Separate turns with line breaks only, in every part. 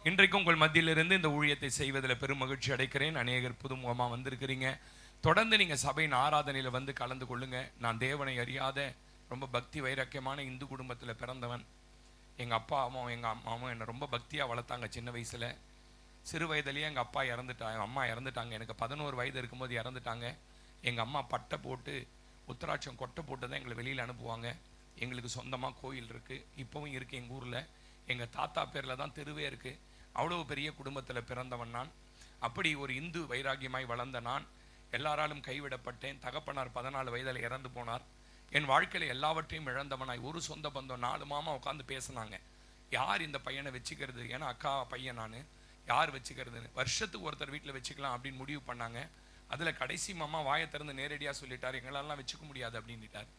இன்றைக்கும் உங்கள் மத்தியிலிருந்து இந்த ஊழியத்தை செய்வதில் பெரும் மகிழ்ச்சி அடைக்கிறேன். அநேகர் புதுமுகமாக வந்திருக்கிறீங்க. தொடர்ந்து நீங்கள் சபையின் ஆராதனையில் வந்து கலந்து கொள்ளுங்க. நான் தேவனை அறியாத ரொம்ப பக்தி வைராக்கியமான இந்து குடும்பத்தில் பிறந்தவன். எங்கள் அப்பாவும் எங்கள் அம்மாவும் என்னை ரொம்ப பக்தியாக வளர்த்தாங்க. சின்ன வயசில் சிறு வயதுலேயே எங்கள் அப்பா இறந்துட்டாங்க, அம்மா இறந்துட்டாங்க. எனக்கு 11 வயது இருக்கும்போது இறந்துட்டாங்க. எங்கள் அம்மா பட்டை போட்டு உத்தராட்சம் கொட்டை போட்டு தான் எங்களை வெளியில் அனுப்புவாங்க. எங்களுக்கு சொந்தமாக கோயில் இருக்குது, இப்போவும் இருக்குது எங்கள் ஊரில். எங்கள் தாத்தா பேரில் தான் தெருவே இருக்குது. அவ்வளோ பெரிய குடும்பத்தில் பிறந்தவன் நான். அப்படி ஒரு இந்து வைராகியமாய் வளர்ந்த நான் எல்லாராலும் கைவிடப்பட்டேன். தகப்பனார் 14 வயதில் இறந்து போனார். என் வாழ்க்கையில் எல்லாவற்றையும் இழந்தவனாய் ஒரு சொந்த பந்தம் 4 மாமா உட்காந்து பேசினாங்க, யார் இந்த பையனை வச்சுக்கிறது, ஏன்னா அக்கா பையன் நான், யார் வச்சுக்கிறதுன்னு. வருஷத்துக்கு ஒருத்தர் வீட்டில் வச்சுக்கலாம் அப்படின்னு முடிவு பண்ணாங்க. அதில் கடைசி மாமா வாயை திறந்து நேரடியாக சொல்லிட்டார், எங்களெல்லாம் வச்சுக்க முடியாது அப்படின்ட்டார்.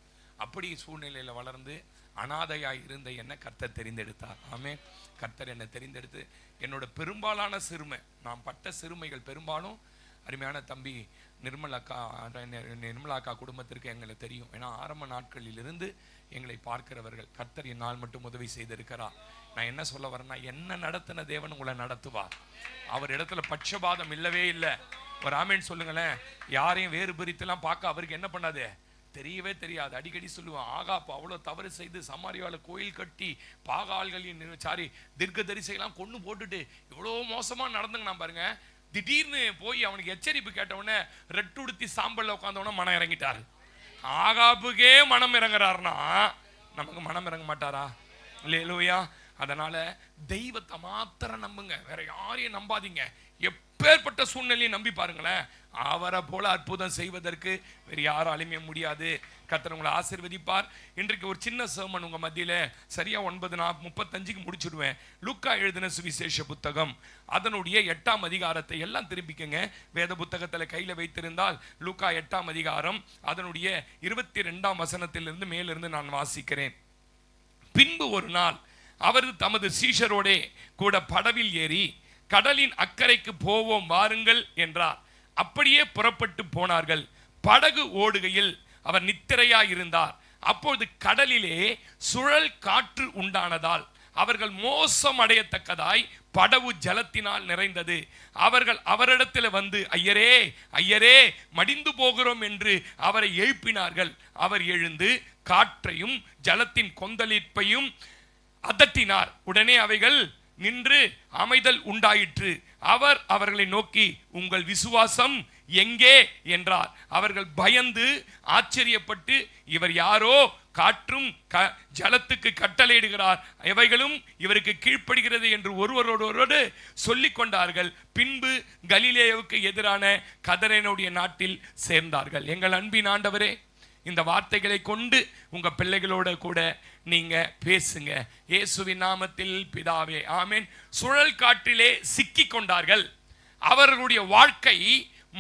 அப்படி சூழ்நிலையில் வளர்ந்து அனாதையாய் இருந்த என்னை கர்த்தர் தெரிந்தெடுத்தார். ஆமென். கர்த்தர் என்னை தெரிந்தெடுத்து என்னோட பெரும்பாலான சிறுமை, நான் பட்ட சிறுமைகள் பெரும்பாலும் அருமையான தம்பி நிர்மலா அக்கா குடும்பத்திற்கு எங்களை தெரியும். ஏன்னா ஆரம்ப நாட்களிலிருந்து எங்களை பார்க்கிறவர்கள். கர்த்தர் என்னால் மட்டும் உதவி செய்திருக்கிறார். நான் என்ன சொல்ல வரேன்னா, என்ன நடத்தின தேவன் உங்களை நடத்துவார். அவர் இடத்துல பட்சபாதம் இல்லவே இல்லை. ஒரு ஆமேன் சொல்லுங்களேன். யாரையும் வேறு பிரித்துலாம் பார்க்க அவருக்கு என்ன பண்ணாது, தெரியவே தெரியாது. அடிக்கடி சொல்லுவான், ஆகாப்பு அவ்வளோ தவறு செய்து சமாரியாவில் கோயில் கட்டி பாகால்களின் தீர்க்க தரிசையெல்லாம் கொண்டு போட்டுட்டு இவ்வளோ மோசமாக நடந்துங்கண்ணா பாருங்க. திடீர்னு போய் அவனுக்கு எச்சரிப்பு கேட்டவுடனே ரெட்டுடுத்தி சாம்பல்ல உட்காந்தவன மனம் இறங்கிட்டாரு. ஆகாப்புக்கே மனம் இறங்குறாருன்னா நமக்கு மனம் இறங்க மாட்டாரா? இல்லையா? அதனால தெய்வத்தை மாத்திரம் நம்புங்க, வேற யாரையும் நம்பாதீங்க. எப்பேற்பட்ட சூழ்நிலையை நம்பி பாருங்களேன். அவரை போல அற்புதம் செய்வதற்கு வேறு யாராலுமே முடியாது. கர்த்தர் உங்களை ஆசீர்வதிப்பார். இன்றைக்கு ஒரு சின்ன சர்மன் உங்க மத்தியில சரியா 9:35 முடிச்சுடுவேன். லூக்கா எழுதின சுவிசேஷ புத்தகம் அதனுடைய 8ஆம் அதிகாரத்தை எல்லாம் திரும்பிக்கங்க. வேத புத்தகத்துல கையில வைத்திருந்தால் லூக்கா 8ஆம் அதிகாரம் அதனுடைய 22ஆம் வசனத்திலிருந்து மேலிருந்து நான் வாசிக்கிறேன். பின்பு ஒரு நாள் அவர் தமது சீஷரோடே கூட படவில் ஏறி கடலின் அக்கறைக்கு போவோம் வாருங்கள் என்றார். அப்படியே புறப்பட்டு போனார்கள். படகு ஓடுகையில் அவர் நித்திரையாயிருந்தார். அப்பொழுது கடலிலே சுழல் காற்று உண்டானதால் அவர்கள் மோசம் அடையத்தக்கதாய் படகு ஜலத்தினால் நிறைந்தது. அவர்கள் அவரிடத்தில் வந்து, ஐயரே ஐயரே மடிந்து போகிறோம் என்று அவரை எழுப்பினார்கள். அவர் எழுந்து காற்றையும் ஜலத்தின் கொந்தளிப்பையும் அதட்டினார். உடனே அவைகள் நின்று அமைதல் உண்டாயிற்று. அவர் அவர்களை நோக்கி, உங்கள் விசுவாசம் எங்கே என்றார். அவர்கள் பயந்து ஆச்சரியப்பட்டு, இவர் யாரோ காற்றும் ஜலத்துக்கு கட்டளையிடுகிறார், எவைகளும் இவருக்கு கீழ்ப்படுகிறது என்று ஒருவரோடு சொல்லிக் கொண்டார்கள். பின்பு கலிலேயாவுக்கு எதிரான கதரேனுடைய நாட்டில் சேர்ந்தார்கள். எங்கள் அன்பின் ஆண்டவரே, இந்த வார்த்தைகளை கொண்டு உங்க பிள்ளைகளோட கூட நீங்க பேசுங்க. இயேசுவின் நாமத்தில் பிதாவே, ஆமென். சுழல் காற்றிலே சிக்கி கொண்டார்கள். அவர்களுடைய வாழ்க்கை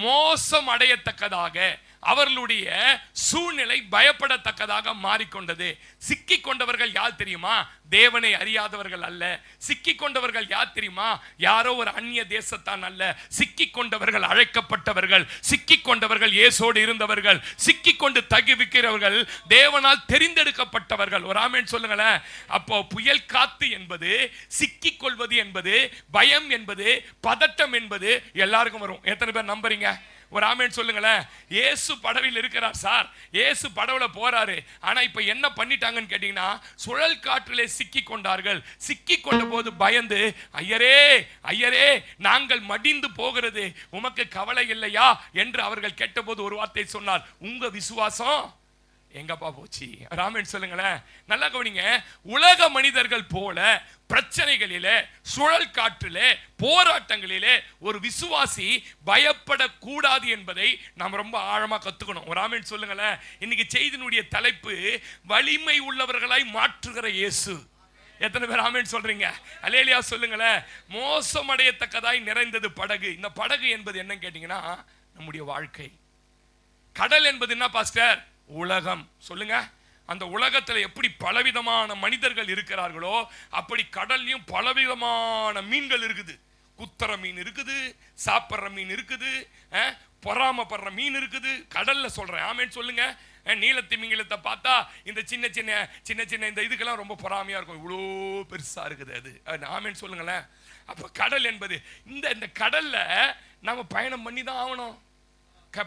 மோசம் அடையத்தக்கதாக, அவர்களுடைய சூழ்நிலை பயப்படத்தக்கதாக மாறிக்கொண்டது. சிக்கி கொண்டவர்கள் யார் தெரியுமா? தேவனை அறியாதவர்கள் அல்ல. சிக்கி கொண்டவர்கள் யார் தெரியுமா? யாரோ ஒரு அந்நிய தேசத்தான் அல்ல. சிக்கி கொண்டவர்கள் அழைக்கப்பட்டவர்கள், சிக்கி கொண்டவர்கள் இயேசோடு இருந்தவர்கள், சிக்கி கொண்டு தகுவிக்கிறவர்கள், தேவனால் தெரிந்தெடுக்கப்பட்டவர்கள். ஒரு ஆமென் சொல்லுங்களேன். அப்போ புயல் காத்து என்பது, சிக்கிக் கொள்வது என்பது, பயம் என்பது, பதட்டம் என்பது எல்லாருக்கும் வரும். எத்தனை பேர் நம்புறீங்க? ஒரு ஆமென் சொல்லுங்களேன். இயேசு படவில் இருக்கிறார் சார், இயேசு படவுல போறாரு. ஆனா இப்ப என்ன பண்ணிட்டாங்கன்னு கேட்டீங்கன்னா, சுழல் காற்றிலே சிக்கி கொண்டார்கள். சிக்கி கொண்ட போது பயந்து, ஐயரே ஐயரே நாங்கள் மடிந்து போகிறது உமக்கு கவலை இல்லையா என்று அவர்கள் கேட்டபோது ஒரு வார்த்தை சொன்னார், உங்க விசுவாசம் எங்கப்பா போச்சு? ராமன் சொல்லுங்களேன். நல்லா கவனிங்க. உலக மனிதர்கள் போல பிரச்சனைகளிலே, சுழல் காற்றிலே, போராட்டங்களிலே ஒரு விசுவாசி பயப்படக்கூடாது என்பதை நாம் ரொம்ப ஆழமா கத்துக்கணும். ஒரு ஆமென் சொல்லுங்களேன். இன்னைக்கு செய்தியினுடைய தலைப்பு, வலிமை உள்ளவர்களாய் மாற்றுகிற இயேசு. எத்தனை பேர் ஆமென் சொல்றீங்க? அல்லேலூயா சொல்லுங்களேன். மோசமடையத்தக்கதாய் நிறைந்தது படகு. இந்த படகு என்பது என்ன கேட்டீங்கன்னா, நம்முடைய வாழ்க்கை. கடல் என்பது என்ன பாஸ்டர்? உலகம். சொல்லுங்க. அந்த உலகத்துல எப்படி பலவிதமான மனிதர்கள் இருக்கிறார்களோ அப்படி கடல்லையும் பலவிதமான மீன்கள் இருக்குது. குத்துற மீன் இருக்குது, சாப்பிட்ற மீன் இருக்குது, பொறாமப்படுற மீன் இருக்குது. கடல்ல சொல்றேன், ஆமென் சொல்லுங்க. நீலத்திமிங்கலத்தை பார்த்தா இந்த சின்ன சின்ன சின்ன சின்ன இந்த இதுக்கெல்லாம் ரொம்ப பொறாமையா இருக்கும், இவ்வளோ பெருசா இருக்குது அது. ஆமேன்னு சொல்லுங்களேன். அப்ப கடல் என்பது இந்த கடல்ல நாம பயணம் பண்ணி தான் ஆகணும்.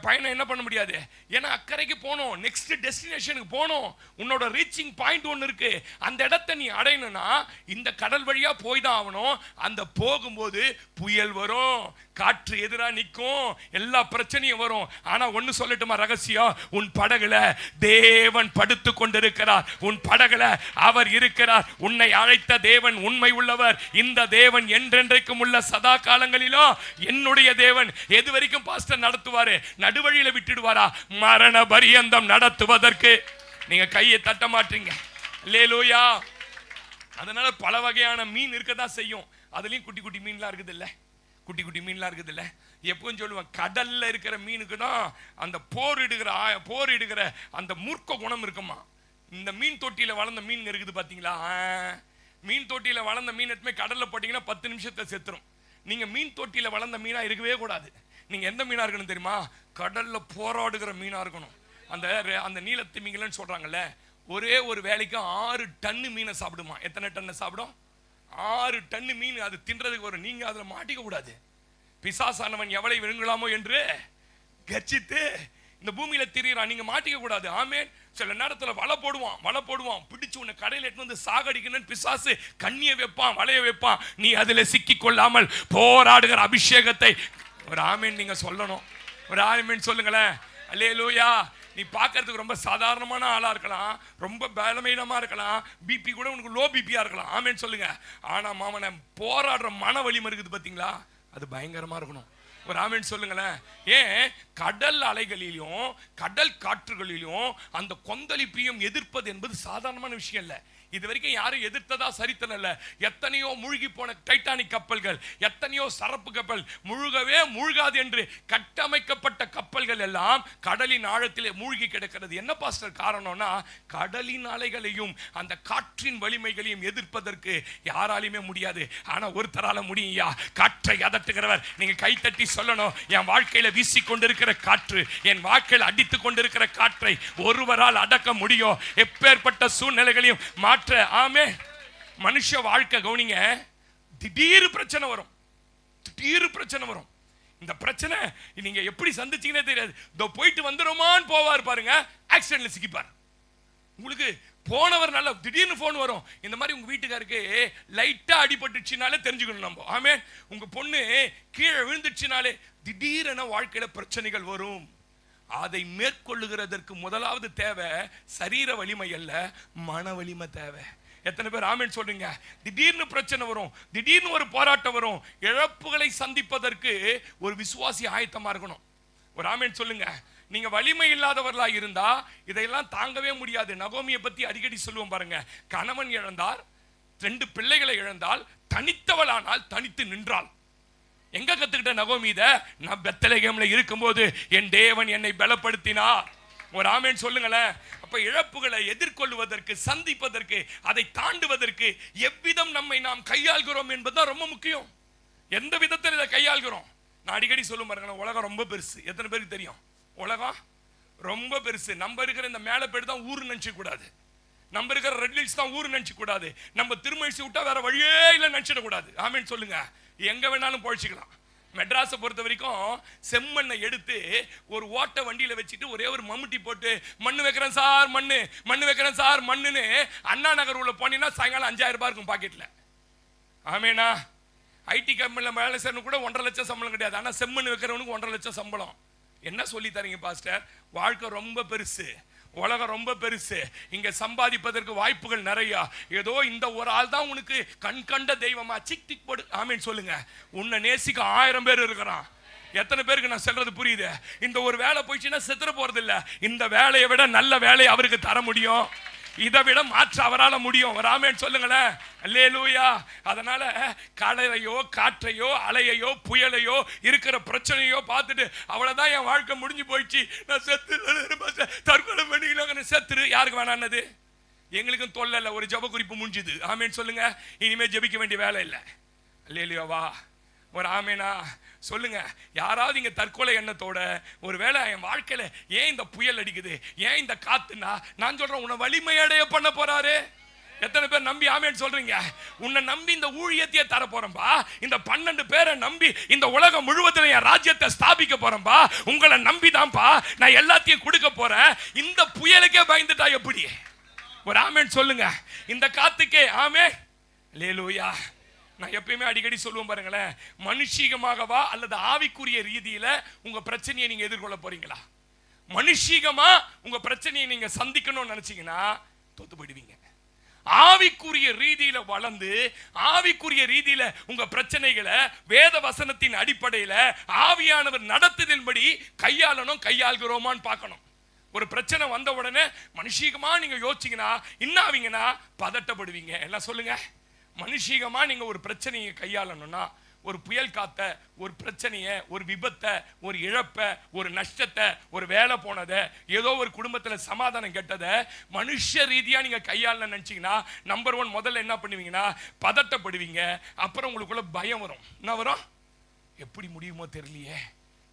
பயணம் என்ன பண்ண முடியாது, ஏன்னா அக்கறைக்கு போகணும், நெக்ஸ்ட் டெஸ்டினேஷனுக்கு போகணும். உன்னோட ரீச்சிங் பாயிண்ட் ஒன்று இருக்கு, அந்த இடத்தை நீ அடையணும்னா இந்த கடல் வழியா போய் தான் ஆகணும். அந்த போகும்போது புயல் வரும், காற்று எதிராக நிற்கும், எல்லா பிரச்சனையும் வரும். ஆனா ஒன்னு சொல்லட்டுமா ரகசியம், உன் படகுல தேவன் படுத்து கொண்டிருக்கிறார், உன் படகுல அவர் இருக்கிறார். உன்னை அழைத்த தேவன் உண்மை உள்ளவர். இந்த தேவன் என்றென்றைக்கும் உள்ள சதா காலங்களிலும் என்னுடைய தேவன். எது வரைக்கும் பாஸ்டர் நடத்துவாரு, நடுவழியில விட்டுடுவாரா? மரண பரியந்தம் நடத்துவதற்கு நீங்க கையை தட்ட மாட்டீங்க. அல்லேலூயா. அதனால பல வகையான மீன் இருக்கதான் செய்யும். அதுலயும் குட்டி குட்டி மீன்லாம் இருக்குது இல்ல, குட்டி குட்டி மீன்லாம் இருக்குது இல்ல. எப்பவும் சொல்லுவேன், கடல்ல இருக்கிற மீனுக்கு தான் அந்த போரிடுகிற அந்த மூர்க்க குணம் இருக்குமா. இந்த மீன் தொட்டியில வளர்ந்த மீன் இருக்குது பாத்தீங்களா, மீன் தொட்டியில வளர்ந்த மீன் எதுவுமே கடல்ல போட்டீங்கன்னா 10 நிமிஷத்துல செத்துரும். நீங்க மீன் தொட்டியில வளர்ந்த மீனா இருக்கவே கூடாது. நீங்க எந்த மீனா இருக்கணும் தெரியுமா, கடல்ல போராடுகிற மீனா இருக்கணும். அந்த நீலத்திமிங்கலன்னு சொல்றாங்கல்ல, ஒரே ஒரு வேலைக்கு 6 டன்னு மீனை சாப்பிடுமா. எத்தனை டன்னு சாப்பிடும்? 6 டன்னு மீன். அது தின்றதுக்கு வரும். நீங்க அதுல மாட்டிக்க கூடாது. பிசாசானவன் எவளை விழுங்கலாமோ என்று கர்ஜித்து இந்த பூமியில திரியிறான், நீங்க மாட்டிக்க கூடாது. ஆமேன். சில நேரத்துல வலை போடுவான், பிடிச்சு உன்னை கடையில் எடுத்து வந்து சாகடிக்கணும்னு பிசாசு கண்ணிய வைப்பான், வலைய வைப்பான். நீ அதுல சிக்கி கொள்ளாமல் போராடுகிற அபிஷேகத்தை ஒரு ஆமேன் நீங்க சொல்லணும். ஒரு ஆமேன் சொல்லுங்களேன். அல்லேலூயா. நீ பார்க்கறதுக்கு ரொம்ப சாதாரணமான ஆளா இருக்கலாம், ரொம்ப பலவீனமா இருக்கலாம், பிபி கூட உனக்கு லோ பிபியா இருக்கலாம். ஆமேன் சொல்லுங்க. ஆனா மாமன போராடுற மன வலிமை இருக்குது பாத்தீங்களா, அது பயங்கரமா இருக்கணும். ஒரு ஆமேன் சொல்லுங்களேன். ஏன் கடல் அலைகளிலும் கடல் காற்றுகளிலும் அந்த கொந்தளிப்பையும் எதிர்ப்பது என்பது சாதாரணமான விஷயம் இல்லை. இது வரைக்கும் யாரும் எதிர்த்ததா சரித்திரம் இல்ல. எத்தனையோ மூழ்கி போன டைட்டானிக் கப்பல்கள், எத்தனையோ சரப்பு கப்பல், முழுகவே முழுகாது என்று கட்டமைக்கப்பட்ட கப்பல்கள் எல்லாம் கடலின் ஆழத்திலே மூழ்கி கிடக்கிறது. என்ன பாஸ்டர் காரணம்னா, கடலின் அலைகளையும் அந்த காற்றின் வலிமைகளையும் எதிர்ப்பதற்கு யாராலுமே முடியாது. ஆனா ஒருத்தரால முடியா, காற்றை அதட்டுகிறவர். நீங்க கை தட்டி சொல்லணும், என் வாழ்க்கையில வீசி கொண்டிருக்கிற காற்று, என் வாழ்க்கையில் அடித்துக் கொண்டிருக்கிற காற்றை ஒருவரால் அடக்க முடியும். எப்பேற்பட்ட சூழ்நிலைகளையும் மாற்ற. ஆமே. மனுஷ வாழ்க்கை கவனிங்க, திடீர் பிரச்சனை வரும், திடீர் பிரச்சனை வரும். இந்த பிரச்சனை நீங்க எப்படி சந்திச்சீங்கன்னே தெரியாது. இதோ போயிட்டு வந்துருமான்னு போவார் பாருங்க, ஆக்சிடென்ட்ல சிக்கிப்பார். உங்களுக்கு போனவர் நல்ல திடீர்னு போன் வரும், இந்த மாதிரி உங்க வீட்டுக்காருக்கு லைட்டா அடிபட்டுச்சுனாலே தெரிஞ்சுக்கணும் நம்ம. ஆமே. உங்க பொண்ணு கீழே விழுந்துச்சுனாலே திடீரென வாழ்க்கையில பிரச்சனைகள் வரும். அதை மேற்கொள்ளுகிறதற்கு முதலாவது தேவை சரீர வலிமை அல்ல, மன வலிமை தேவை. எத்தனை பேர் ஆமென் சொல்றீங்க? திடீர்னு பிரச்சனை வரும், திடீர்னு ஒரு போராட்டம் வரும். இழப்புகளை சந்திப்பதற்கு ஒரு விசுவாசி ஆயத்தமா இருக்கணும். ஒரு ஆமென் சொல்லுங்க. நீங்க வலிமை இல்லாதவர்களா இருந்தா இதையெல்லாம் தாங்கவே முடியாது. நகோமியை பத்தி அடிக்கடி சொல்லுவோம் பாருங்க. கணவன் இழந்தார், 2 பிள்ளைகளை இழந்தால், தனித்தவளானால் தனித்து நின்றாள். எங்க கத்துக்கிட்ட நகோமி இத? நான் பெத்லகேம்ல இருக்கும்போது என் தேவன் என்னை பலப்படுத்தினார். ஒரு ஆமென் சொல்லுங்களேன். அப்ப இழப்புகளை எதிர்கொள்வதற்கு, சந்திப்பதற்கு, அதை தாண்டுவதற்கு எவ்விதம் நம்மை நாம் கையாள்கிறோம் என்பதுதான் ரொம்ப முக்கியம். எந்த விதத்தில் இதை கையாள்கிறோம்? நான் அடிக்கடி சொல்லும் பாருங்க, உலகம் ரொம்ப பெருசு. எத்தனை பேருக்கு தெரியும்? உலகம் ரொம்ப பெருசு. நம்ம இருக்கிற இந்த மேலப்பேடு தான் ஊரு நினைச்சு கூடாது, நம்ம இருக்கிற ரெட் ஹில்ஸ் தான் ஊரு நினைச்சு கூடாது, நம்ம திருமழிச்சு விட்டா வேற வழியே இல்லை நினைச்சிட கூடாது. ஆமென் சொல்லுங்க. எங்க வேணாலும் பொழிச்சிக்கலாம். மெட்ராஸை பொறுத்த வரைக்கும் செம்மண்ணை எடுத்து ஒரு ஓட்ட வண்டியில வச்சுட்டு ஒரே ஒரு மம்முட்டி போட்டு மண்ணு வைக்கிறேன் சார், மண்ணு வைக்கிறேன் சார் மண்ணுன்னு அண்ணா நகர் உள்ள போனீங்கன்னா சாயங்காலம் 5000 ரூபாய் இருக்கும் பாக்கெட்ல. ஆமேனா? ஐடி கம்பெனில வேலை செய்யணும் கூட 1.5 லட்சம் சம்பளம் கிடையாது. ஆனா செம்மண்ணு வைக்கிறவனுக்கு 1.5 லட்சம் சம்பளம். என்ன சொல்லி தரீங்க பாஸ்டர்? வாழ்க்கை ரொம்ப பெருசு, உலகம் ரொம்ப பெருசு, இங்க சம்பாதிப்பதற்கு வாய்ப்புகள் நிறைய. ஏதோ இந்த ஒரு ஆள் தான் உனக்கு கண் கண்ட தெய்வமா? சிக் டிக் போடு. ஆமீன் சொல்லுங்க. உன்னை நேசிக்க 1000 பேர் இருக்கிறான். எத்தனை பேருக்கு நான் சொல்றது புரியுது? இந்த ஒரு வேலை போயிடுச்சுன்னா செத்துற போறது இல்ல. இந்த வேலையை விட நல்ல வேலையை அவருக்கு தர முடியும், இதை விட மாற்ற அவரால் முடியும். ஒரு ஆமென் சொல்லுங்களேன். அல்லேலூயா. அதனால கடலையோ காற்றையோ அலையையோ புயலையோ இருக்கிற பிரச்சனையோ பார்த்துட்டு அவ்வளவுதான் என் வாழ்க்கை முடிஞ்சு போயிடுச்சு, நான் செத்து தற்கொலை பண்ணிக்கலாம், செத்துரு. யாருக்கு வேணான்னது? எங்களுக்கும் தொல்லை இல்லை, ஒரு ஜப குறிப்பு முடிஞ்சுது. ஆமென் சொல்லுங்க. இனிமே ஜபிக்க வேண்டிய வேலை இல்லை. அல்லேலூயாவா. ஒரு ஆமேனா சொல்லுங்க. யாராவது இங்க தற்கொலை எண்ணத்தோட ஒருவேளை என் வாழ்க்கையில ஏன் இந்த புயல் அடிக்குது, ஏன் இந்த காத்துனா, நான் சொல்றேன் உன்னை வலிமையடைய பண்ண போறாரு. எத்தனை பேர் நம்பி ஆமேன்னு சொல்றீங்க? உன்னை நம்பி இந்த ஊழியத்தையே தர போறேன்பா. இந்த 12 பேரை நம்பி இந்த உலகம் முழுவதும் என் ராஜ்யத்தை ஸ்தாபிக்க போறேன்பா. உங்களை நம்பி தான்ப்பா நான் எல்லாத்தையும் கொடுக்க போறேன். இந்த புயலுக்கே பயந்துட்டா எப்படி? ஒரு ஆமேன் சொல்லுங்க. இந்த காத்துக்கே ஆமே. அல்லேலூயா. நான் எப்பயுமே அடிக்கடி சொல்லுவேன் பாருங்களேன், மனுஷீகமாகவா அல்லது ஆவிக்குரிய ரீதியில உங்க பிரச்சனையை நீங்க எதிர்கொள்ள போறீங்களா? மனுஷீகமா உங்க பிரச்சனையை நீங்க சந்திக்கணும்னு நினைச்சீங்கன்னா தோத்து போயிடுவீங்க. ஆவிக்குரிய ரீதியில வளர்ந்து ஆவிக்குரிய ரீதியில உங்க பிரச்சனைகளை வேத வசனத்தின் அடிப்படையில ஆவியானவர் நடத்துதின்படி கையாள்கிறோமான்னு பார்க்கணும். ஒரு பிரச்சனை வந்த உடனே மனுஷீகமா நீங்க யோசிச்சீங்கன்னா என்ன ஆவீங்கன்னா பதட்டப்படுவீங்க. எல்லாம் சொல்லுங்க. மனுஷீகமா நீங்க ஒரு பிரச்சனையை கையாளணும்னா, ஒரு புயல் காத்த, ஒரு பிரச்சனையை, ஒரு விபத்தை, ஒரு இழப்பை, ஒரு நஷ்டத்தை, ஒரு வேலை போனதை, ஏதோ ஒரு குடும்பத்தில் சமாதானம் கெட்டதை மனுஷ ரீதியா நீங்க கையாள நினைச்சீங்கன்னா நம்பர் 1 முதல்ல என்ன பண்ணுவீங்கன்னா பதட்டப்படுவீங்க. அப்புறம் உங்களுக்குள்ள பயம் வரும். என்ன வரும்? எப்படி முடியுமோ தெரியலையே.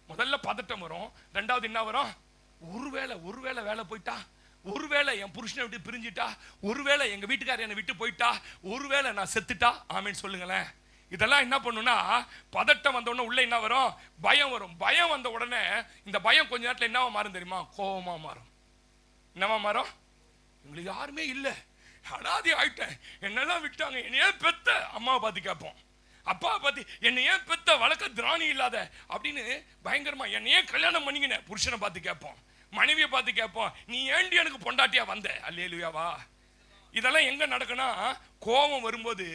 முதல்ல பதட்டம் வரும். ரெண்டாவது என்ன வரும்? ஒருவேளை வேலை போயிட்டா, ஒருவேளை என் புருஷனை விட்டு பிரிஞ்சிட்டா, ஒருவேளை எங்க வீட்டுக்காரர் என்னை விட்டு போயிட்டா, ஒருவேளை நான் செத்துட்டா. ஆமேன்னு சொல்லுங்களேன். இதெல்லாம் என்ன பண்ணுனா பதட்டம் வந்த உடனே உள்ள என்ன வரும்? பயம் வரும். பயம் வந்த உடனே இந்த பயம் கொஞ்ச நேரத்தில் என்னவா மாறும் தெரியுமா? கோபமா மாறும். என்னவா மாறும்? எங்களுக்கு யாருமே இல்லை, அனாதி ஆயிட்டேன், என்னெல்லாம் விட்டாங்க, என்னையே பெத்த அம்மாவை பார்த்து கேட்போம், அப்பாவை பார்த்து என்னையே பெத்த வழக்க திராணி இல்லாத அப்படின்னு பயங்கரமா என்னையே கல்யாணம் பண்ணிக்கின புருஷனை பார்த்து கேட்போம், மனைவியை பார்த்து கேட்போம், நீ ஏண்டி எனக்கு பொண்டாட்டியா வந்த? அல்லேலூயாவா. இதெல்லாம் எங்க நடக்குன்னா கோபம் வரும்போது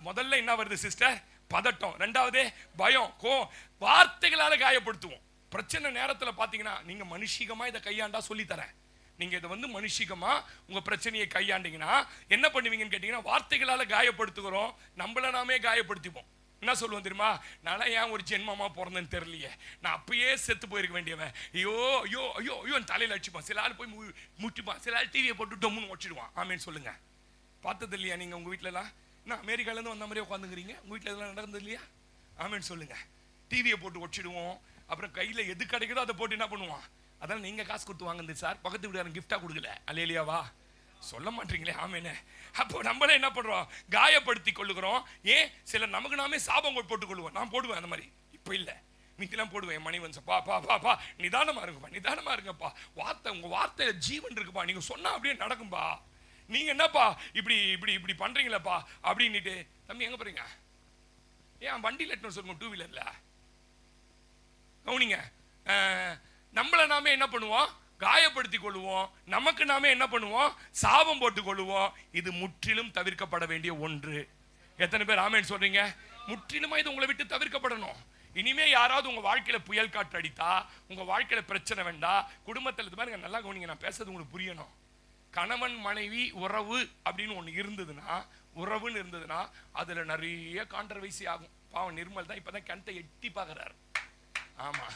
முதல்ல என்ன வருது சிஸ்டர்? பதட்டம். ரெண்டாவது பயம், கோபம், வார்த்தைகளால காயப்படுத்துவோம். பிரச்சனை நேரத்தில் பார்த்தீங்கன்னா நீங்க மனுஷிகமா இதை கையாண்டா சொல்லித்தரேன். நீங்க இதை மனுஷிகமா உங்க பிரச்சனையை கையாண்டீங்கன்னா என்ன பண்ணுவீங்கன்னு கேட்டீங்கன்னா வார்த்தைகளால காயப்படுத்துகிறோம், நம்மள நாமே காயப்படுத்திப்போம். என்ன சொல்லுவோம் தெரியுமா? நான் ஏன் ஒரு ஜென்மமா பிறந்தேன்னு தெரியலையே, நான் அப்பயே செத்து போயிருக்க வேண்டியவன், ஐயோ ஐயோ ஐயோ ஐயோ தலையில் அடிச்சுப்பான். சில ஆள் போய் முட்டிப்பான், சில ஆள் டிவியை போட்டு டொம்முன்னு வச்சிடுவான். ஆமேன்னு சொல்லுங்க. பார்த்தது இல்லையா நீங்க உங்க வீட்டிலலாம்? என்ன அமெரிக்காலேருந்து வந்த மாதிரியே உட்காந்துக்கிறீங்க? உங்க வீட்டில் இதெல்லாம் நடந்தது இல்லையா? ஆமேன்னு சொல்லுங்க. டிவியை போட்டு வச்சிடுவோம். அப்புறம் கையில் எது கிடைக்குதோ அதை போட்டு என்ன பண்ணுவான்? அதெல்லாம் நீங்க காசு கொடுத்து வாங்குது சார், பக்கத்து வீட்டுக்காரன் கிஃப்டா கொடுக்கல. அல்லேலியாவா. சொல்ல மாட்டீங்களே ஆமேன்னு. அப்போ நம்மளே என்ன பண்றோம்? காயப்படுத்தி கொள்ளுகிறோம். ஏன் சில நமக்கு நாமே சாபம் போட்டுக் கொள்வோம். நான் போடுவேன் அந்த மாதிரி, இப்போ இல்லை, மீதிலாம் போடுவேன். என் மணி வந்து பா பா பா பா நிதானமா இருக்குப்பா, நிதானமா இருங்கப்பா, வார்த்தை உங்க வார்த்தையில ஜீவன் இருக்குப்பா, நீங்க சொன்னா அப்படியே நடக்கும்பா, நீங்க என்னப்பா இப்படி இப்படி இப்படி பண்றீங்களப்பா அப்படின்னுட்டு. தம்பி எங்க போறீங்க? ஏன் வண்டியில் எட்டுன்னு சொல்லுங்க, 2 வீலர்ல கவுனிங்க. நம்மளை நாமே என்ன பண்ணுவோம்? காயப்படுத்திக் கொள்வோம். நமக்கு நாமே என்ன பண்ணுவோம்? சாபம் போட்டுக் கொள்வோம். இது முற்றிலும் தவிர்க்கப்பட வேண்டிய ஒன்று. எத்தனை பேர் ஆமேன்னு சொல்றீங்க? முற்றிலுமா இது உங்களை விட்டு தவிர்க்கப்படணும். இனிமே யாராவது உங்க வாழ்க்கையில புயல் காற்று அடித்தா, உங்க வாழ்க்கையில பிரச்சனை வேண்டாம், குடும்பத்தில் இது மாதிரி நல்லா கவனிங்க, நான் பேசுறது உங்களுக்கு புரியணும். கணவன் மனைவி உறவு அப்படின்னு ஒன்று இருந்ததுன்னா, உறவுன்னு இருந்ததுன்னா அதுல நிறைய கான்ட்ரவர்சி ஆகும். பாவம் நிர்மல் தான் இப்பதான் கிணத்தை எட்டி பார்க்கிறார். ஆமா,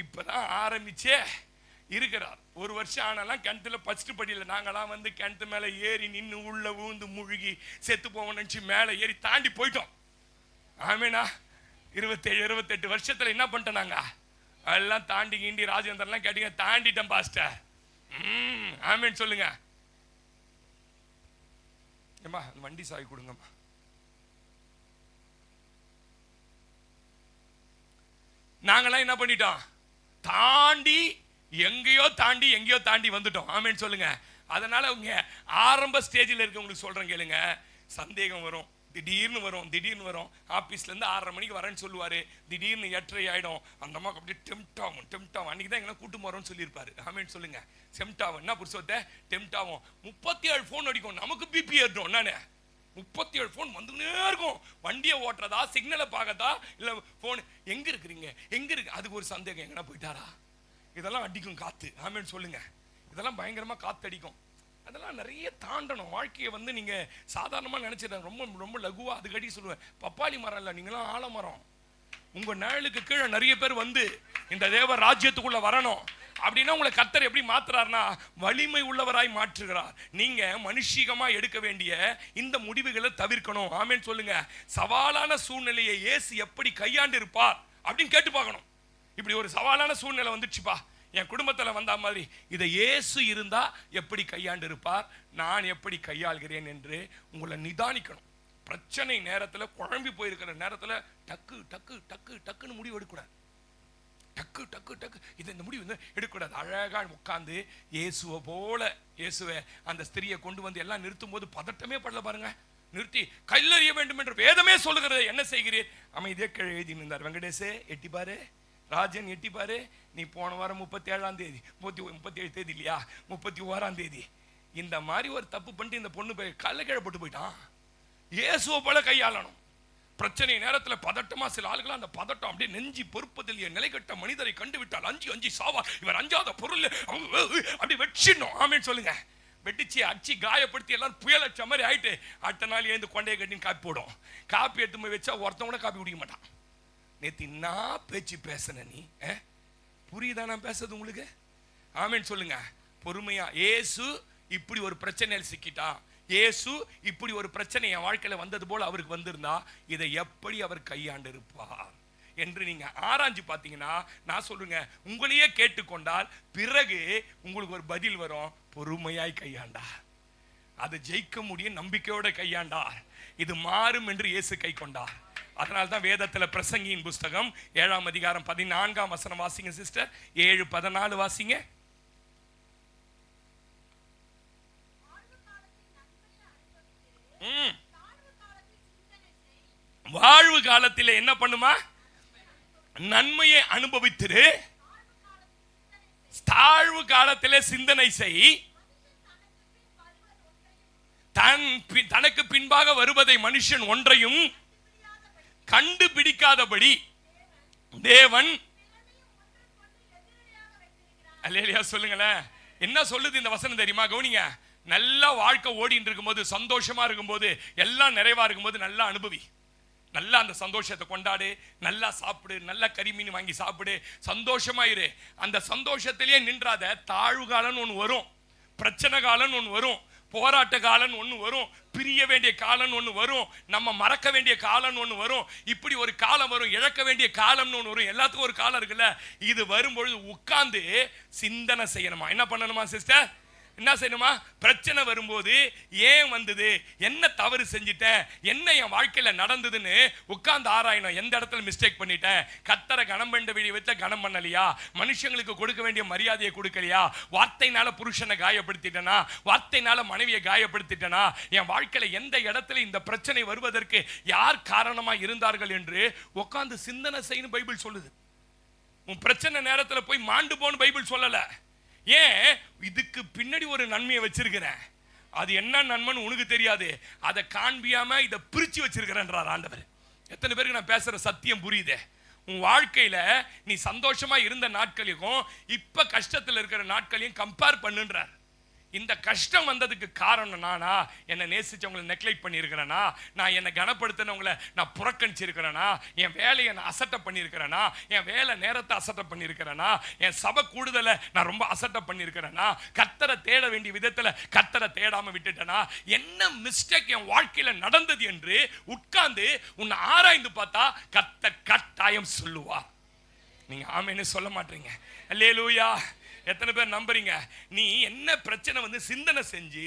இப்பதான் ஆரம்பிச்சே இருக்கிறார். 1 வருஷம் ஆனாலும் கிணத்துல ஃபர்ஸ்ட் படியில் நாங்களாம் கிணத்து மேல ஏறி நின்று உள்ள ஊந்து முழுகி செத்து போவோம் நினைச்சு மேல ஏறி தாண்டி போயிட்டோம். ஆமேனா. 27-28 வருஷத்துல என்ன பண்ணிட்டோம் நாங்க? எல்லாம் தாண்டி கிண்டி ராஜேந்திரன்லாம் கேட்டீங்க, தாண்டிட்டோம் பாஸ்டர். ஆமேன்னு சொல்லுங்க. ஏமா வண்டி சாவி கொடுங்கம்மா. நாங்களாம் என்ன பண்ணிட்டோம்? தாண்டி எங்கேயோ தாண்டி வந்துட்டோம். ஆமேன்னு சொல்லுங்க. அதனால உங்க ஆரம்ப ஸ்டேஜில் இருக்கவங்களுக்கு சொல்றேன் கேளுங்க. சந்தேகம் வரும், திடீர்னு வரும். ஆபீஸ்ல இருந்து 6:30 மணிக்கு வரேன்னு சொல்லுவாரு, திடீர்னு 8:30 ஆயிடும். அந்த அம்மா அப்படியே டெம்ட் ஆகும். அன்னைக்கு தான் எங்களை கூட்டு போறோம்னு சொல்லியிருப்பாரு. ஆமேன்னு சொல்லுங்க. டெம்ட் ஆகும். என்ன புருஷத்தை டெம்ட் ஆகும். 37 ஃபோன் அடிக்கும், நமக்கு பிபி ஏறும். என்னன்னு 37 ஃபோன் வந்துன்னே இருக்கும். வண்டியை ஓட்டுறதா, சிக்னலை பார்க்கதா, இல்ல போன் எங்க இருக்கிறீங்க, எங்க இருக்கு, அதுக்கு ஒரு சந்தேகம், எங்கன்னா போயிட்டாரா. இதெல்லாம் அடிக்கும் காத்து. ஆமேன்னு சொல்லுங்க. இதெல்லாம் பயங்கரமா காத்து அடிக்கும். அதெல்லாம் நிறைய தாண்டணும். வாழ்க்கையை நீங்க சாதாரணமா நினைச்சிருக்க ரொம்ப ரொம்ப லகுவா அதுக்கடி சொல்லுவேன். பப்பாளி மரம் இல்ல, நீங்களாம் ஆலமரம். உங்க நிழலுக்கு கீழே நிறைய பேர் இந்த தேவ ராஜ்யத்துக்குள்ள வரணும். அப்படின்னா உங்களை கர்த்தர் எப்படி மாத்துறாருன்னா வலிமை உள்ளவராய் மாற்றுகிறார். நீங்க மனுஷிகமா எடுக்க வேண்டிய இந்த முடிவுகளை தவிர்க்கணும். ஆமென் சொல்லுங்க. சவாலான சூழ்நிலையை இயேசு எப்படி கையாண்டு இருப்பார் அப்படின்னு கேட்டு பார்க்கணும். இப்படி ஒரு சவாலான சூழ்நிலை வந்துச்சுப்பா என் குடும்பத்தில் வந்த மாதிரி, இதை இயேசு இருந்தா எப்படி கையாண்டு இருப்பார், நான் எப்படி கையாள்கிறேன் என்று உங்களை நிதானிக்கணும். பிரச்சனை நேரத்தில், குழம்பி போயிருக்கிற நேரத்தில் டக்கு டக்கு டக்கு டக்குன்னு முடிவு எடுக்கூடாது. டக்கு டக்கு டக்கு இந்த முடிவு வந்து எடுக்கக்கூடாது. அழகாக உட்காந்து இயேசுவை போல, இயேசுவை அந்த ஸ்திரியை கொண்டு வந்து எல்லாம் நிறுத்தும் போது பதட்டமே படல பாருங்க. நிறுத்தி கல்லறிய வேண்டும் என்று வேதமே சொல்லுகிறது. என்ன செய்கிறீர்? அமைதியே கீழே எழுதி நின்றார். வெங்கடேசே எட்டி பாரு, ராஜன் எட்டி பாரு, நீ போன வாரம் 37ஆம் தேதி 37 தேதி இல்லையா, 31ஆம் தேதி இந்த மாதிரி ஒரு தப்பு பண்ணிட்டு இந்த பொண்ணு போய் கல்ல கீழே போட்டு போயிட்டான். இயேசுவை போல கையாளணும். பிரச்சனை நேரத்தில் பதட்டமா சில ஆளுகள் அந்த பதட்டம் அப்படியே நெஞ்சி பொறுப்பதில் நிலை கட்ட மனிதரை கண்டு விட்டால் அஞ்சி அஞ்சி சாவா, இவர் அஞ்சாத பொருள் அப்படி வெச்சிடணும். ஆமென் சொல்லுங்க. வெட்டிச்சு அடிச்சு காயப்படுத்தி எல்லாரும் புயல் அடிச்ச மாதிரி ஆயிட்டு அடுத்த நாள் ஏந்து கொண்டையை கட்டின்னு காப்பி போடும். காப்பி எடுத்து போய் வச்சா ஒருத்தன் கூட காப்பி குடிக்க மாட்டான். நேத்து என்ன பேச்சு பேசுன நீ, புரியுதா நான் பேசுறது உங்களுக்கு? ஆமென் சொல்லுங்க. பொறுமையா. இயேசு இப்படி ஒரு பிரச்சனையில் சிக்கிட்டா, இயேசு இப்படி ஒரு பிரச்சனை என் வாழ்க்கையில வந்தது போல அவருக்கு வந்திருந்தா இதை எப்படி அவர் கையாண்டு இருப்பார் என்று நீங்க ஆராய்ஞ்சு பார்த்தீங்கன்னா, நான் சொல்லுங்க, உங்களையே கேட்டுக்கொண்டால் பிறகு உங்களுக்கு ஒரு பதில் வரும். பொறுமையாய் கையாண்டா, அது ஜெயிக்க முடியும் நம்பிக்கையோட கையாண்டார், இது மாறும் என்று இயேசு கை கொண்டார். அதனால தான் வேதத்தில் பிரசங்கியின் புஸ்தகம் 7ஆம் அதிகாரம் 14ஆம் வசனம் வாசிங்க சிஸ்டர். 7:14 வாசிங்க. வாழ்வு காலத்தில் என்ன பண்ணுமா? நன்மையை அனுபவித்திரு, தாழ்வு காலத்திலே சிந்தனை செய், தனக்கு பின்பாக வருவதை மனுஷன் ஒன்றையும் கண்டுபிடிக்காதபடி தேவன். அல்லேலூயா சொல்லுங்களேன். என்ன சொல்லுது இந்த வசனம் தெரியுமா? கவனிங்க. நல்லா வாழ்க்கை ஓடிட்டு இருக்கும்போது, சந்தோஷமா இருக்கும்போது, எல்லாம் நிறைவா இருக்கும்போது நல்லா அனுபவி, நல்லா அந்த சந்தோஷத்தை கொண்டாடு, நல்லா சாப்பிடு, நல்லா கறிமீன் வாங்கி சாப்பிடு, சந்தோஷமா இரு. அந்த சந்தோஷத்திலேயே நின்றாத. தாழ்வு காலம் ஒன்று வரும், பிரச்சனை காலம் ஒன்று வரும், போராட்ட காலம் ஒன்று வரும், பிரிய வேண்டிய காலம் ஒன்று வரும், நம்ம மறக்க வேண்டிய காலம் ஒன்று வரும். இப்படி ஒரு காலம் வரும், இழக்க வேண்டிய காலம்னு ஒன்று வரும். எல்லாத்துக்கும் ஒரு காலம் இருக்குல்ல. இது வரும்பொழுது உட்கார்ந்து சிந்தனை செய்யணுமா? என்ன பண்ணணுமா சிஸ்டர்? என்ன செய்யணுமா? பிரச்சனை வரும்போது ஏன் வந்தது, என்ன தவறு செஞ்சிட்டேன், என்ன என் வாழ்க்கையில நடந்ததுன்னு உட்கார்ந்து ஆராயணும். எந்த இடத்துல மிஸ்டேக் பண்ணிட்டேன், கர்த்தரை கனம் பண்ண வேண்டிய விதத்தை கனம் பண்ணலையா, மனுஷங்களுக்கு கொடுக்க வேண்டிய மரியாதையை கொடுக்கலையா, வார்த்தைனால புருஷனை காயப்படுத்திட்டேனா, வார்த்தைனால மனைவியை காயப்படுத்திட்டேனா, என் வாழ்க்கையில எந்த இடத்துல இந்த பிரச்சனை வருவதற்கு யார் காரணமா இருந்தார்கள் என்று உட்கார்ந்து சிந்தனை செய்யணும் பைபிள் சொல்லுது. உன் பிரச்சனை நேரத்தில் போய் மாண்டு போன்னு பைபிள் சொல்லல. ஏன்? இதுக்கு பின்னாடி ஒரு நன்மையை வச்சிருக்கிறேன், அது என்ன நன்மைன்னு உனக்கு தெரியாது, அதை காண்பியாம இதை பிரிச்சு வச்சிருக்கிறேன்றார் ஆண்டவர். எத்தனை பேருக்கு நான் பேசுற சத்தியம் புரியுதே? உன் வாழ்க்கையில நீ சந்தோஷமா இருந்த நாட்களையும் இப்ப கஷ்டத்தில் இருக்கிற நாட்களையும் கம்பேர் பண்ணுன்றார். இந்த கஷ்டம் வந்ததுக்கு காரணம் நானா? என்னை நேசிச்சவங்களை நெக்லெக்ட் பண்ணியிருக்கிறேனா? நான் என்னை கனப்படுத்தினவங்களை நான் புறக்கணிச்சிருக்கிறேனா? என் வேலையை நான் அசட்டை பண்ணியிருக்கிறேனா? என் வேலை நேரத்தை அசட்டை பண்ணியிருக்கிறேனா? என் சபை கூடுதலை நான் ரொம்ப அசட்டை பண்ணியிருக்கிறேனா? கர்த்தரை தேட வேண்டிய விதத்தில் கர்த்தரை தேடாம விட்டுட்டேனா? என்ன மிஸ்டேக் என் வாழ்க்கையில நடந்தது என்று உட்கார்ந்து உன்னை ஆராய்ந்து பார்த்தா கர்த்தர் கட்டாயம் சொல்லுவார். நீங்க ஆமென்னு சொல்ல மாட்டீங்க. அல்லேலூயா. எத்தனை பேர் நம்புறீங்க? நீ என்ன பிரச்சனை வந்து சிந்தனை செஞ்சு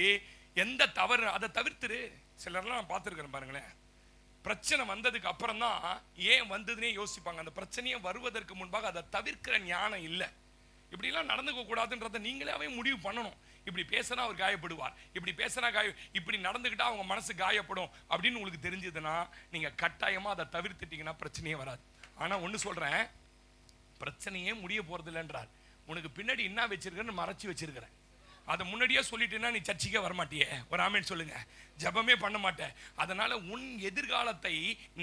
எந்த தவறு அதை தவிர்த்துரு. சிலர்லாம் நான் பார்த்துருக்கிறேன் பாருங்களேன், பிரச்சனை வந்ததுக்கு அப்புறம் தான் ஏன் வந்ததுன்னே யோசிப்பாங்க. அந்த பிரச்சனையை வருவதற்கு முன்பாக அதை தவிர்க்கிற ஞானம் இல்லை. இப்படிலாம் நடந்துக்க கூடாதுன்றதை நீங்களாவே முடிவு பண்ணணும். இப்படி பேசினா அவர் காயப்படுவார், இப்படி பேசினா இப்படி நடந்துக்கிட்டா அவங்க மனசு காயப்படும் அப்படின்னு உங்களுக்கு தெரிஞ்சதுன்னா நீங்க கட்டாயமா அதை தவிர்த்துட்டீங்கன்னா பிரச்சனையே வராது. ஆனா ஒன்று சொல்றேன், பிரச்சனையே முடிய போறது இல்லைன்றார். உனக்கு பின்னாடி என்ன வச்சிருக்கன்னு மறைச்சி வச்சிருக்கிறேன். அதை முன்னாடியே சொல்லிட்டேன்னா நீ சர்ச்சைக்கே வரமாட்டியே. ஒரு ஆமென் சொல்லுங்க. ஜபமே பண்ண மாட்டேன். அதனால உன் எதிர்காலத்தை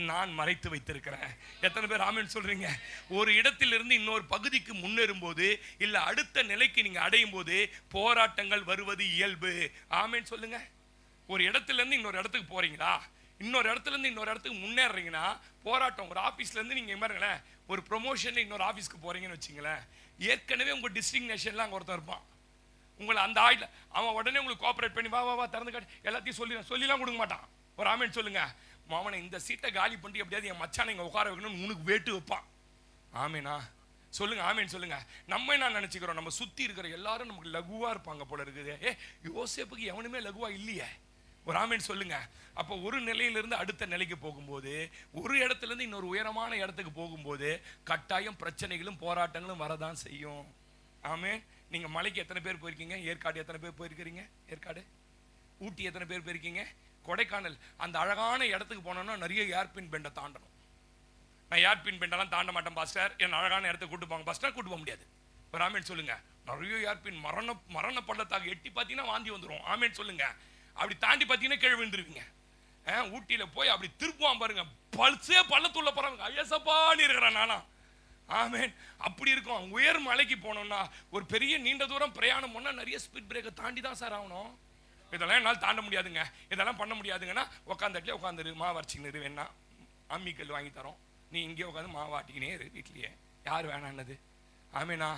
நான் மறைத்து வைத்திருக்கிறேன். எத்தனை பேர் ஆமென் சொல்றீங்க? ஒரு இடத்திலிருந்து இன்னொரு பகுதிக்கு முன்னேறும் போது, இல்ல அடுத்த நிலைக்கு நீங்க அடையும் போது போராட்டங்கள் வருவது இயல்பு. ஆமென் சொல்லுங்க. ஒரு இடத்துல இருந்து இன்னொரு இடத்துக்கு போறீங்களா, இன்னொரு இடத்துல இருந்து இன்னொரு இடத்துக்கு முன்னேறீங்கன்னா போராட்டம். ஒரு ஆஃபீஸ்ல இருந்து நீங்க பாருங்களேன், ஒரு ப்ரொமோஷன் இன்னொரு ஆஃபீஸ்க்கு போறீங்கன்னு வச்சுங்களேன், ஏற்கனவே உங்க டிஸ்டிங்னேஷன்ல அங்கே ஒருத்தர் இருப்பான். உங்களை அந்த ஆயில அவன் உடனே உங்களுக்கு கோஆப்ரேட் பண்ணி வா வா வா திறந்து காட்டி எல்லாத்தையும் சொல்லிலாம் கொடுக்க மாட்டான். ஒரு ஆமேன்னு சொல்லுங்க. மாமனை இந்த சீட்டை காலி பண்ணி எப்படியாவது என் மச்சானை இங்கே உட்கார வைக்கணும்னு உனக்கு வேட்டு வைப்பான். ஆமேனா சொல்லுங்க, ஆமேன்னு சொல்லுங்க. நம்ம என்ன நினைச்சுக்கிறோம், நம்ம சுத்தி இருக்கிற எல்லாரும் நமக்கு லகுவா இருப்பாங்க போல இருக்குது. யோசேப்புக்கு எவனுமே லகுவா இல்லையே. ஒரு ஆமேன்னு சொல்லுங்க. அப்போ ஒரு நிலையிலிருந்து அடுத்த நிலைக்கு போகும்போது, ஒரு இடத்துல இருந்து இன்னொரு உயரமான இடத்துக்கு போகும்போது கட்டாயம் பிரச்சனைகளும் போராட்டங்களும் வரதான் செய்யும். ஆமே. நீங்க மலைக்கு எத்தனை பேர் போயிருக்கீங்க? ஏற்காடு எத்தனை பேர் போயிருக்கிறீங்க? ஏற்காடு, ஊட்டி எத்தனை பேர் போயிருக்கீங்க? கொடைக்கானல், அந்த அழகான இடத்துக்கு போனோம்னா நிறைய ஏர்பின் பெண்டை தாண்டணும். நான் ஏர்பின் பெண்டெல்லாம் தாண்ட மாட்டேன் பாஸ்டர், என் அழகான இடத்துக்கு கூட்டு போங்க பாஸ்டர். கூட்டு போக முடியாது. ஒரு ஆமேன்னு சொல்லுங்க. நிறைய ஏர்பின் மரண பள்ளத்தாக எட்டி பார்த்தீங்கன்னா வாந்தி வந்துடும். ஆமேன்னு சொல்லுங்க. அப்படி தாண்டி பார்த்தீங்கன்னா கீழே விழுந்துருவீங்க. ஊட்டியில போய் அப்படி திருப்புவான் பாருங்க, பல்சே பள்ளத்துள்ள போறாங்க. ஐயசப்பான்னு இருக்கிறேன் நானா. ஆமேன். அப்படி இருக்கும். உயர் மலைக்கு போனோம்னா ஒரு பெரிய நீண்ட தூரம் பிரயாணம் பண்ணா நிறைய ஸ்பீட் பிரேக்கை தாண்டி தான் சார் ஆகணும். இதெல்லாம் என்னால் தாண்ட முடியாதுங்க, இதெல்லாம் பண்ண முடியாதுங்கன்னா உட்காந்துட்டே உட்காந்துரு, மாவு அரைச்சிக்கிட்டு வேணா அம்மிக்கல் வாங்கி தரோம், நீ இங்கே உட்காந்து மாவாட்டிக்கினே இரு வீட்லயே. யார் வேணான்னது? ஆமேனா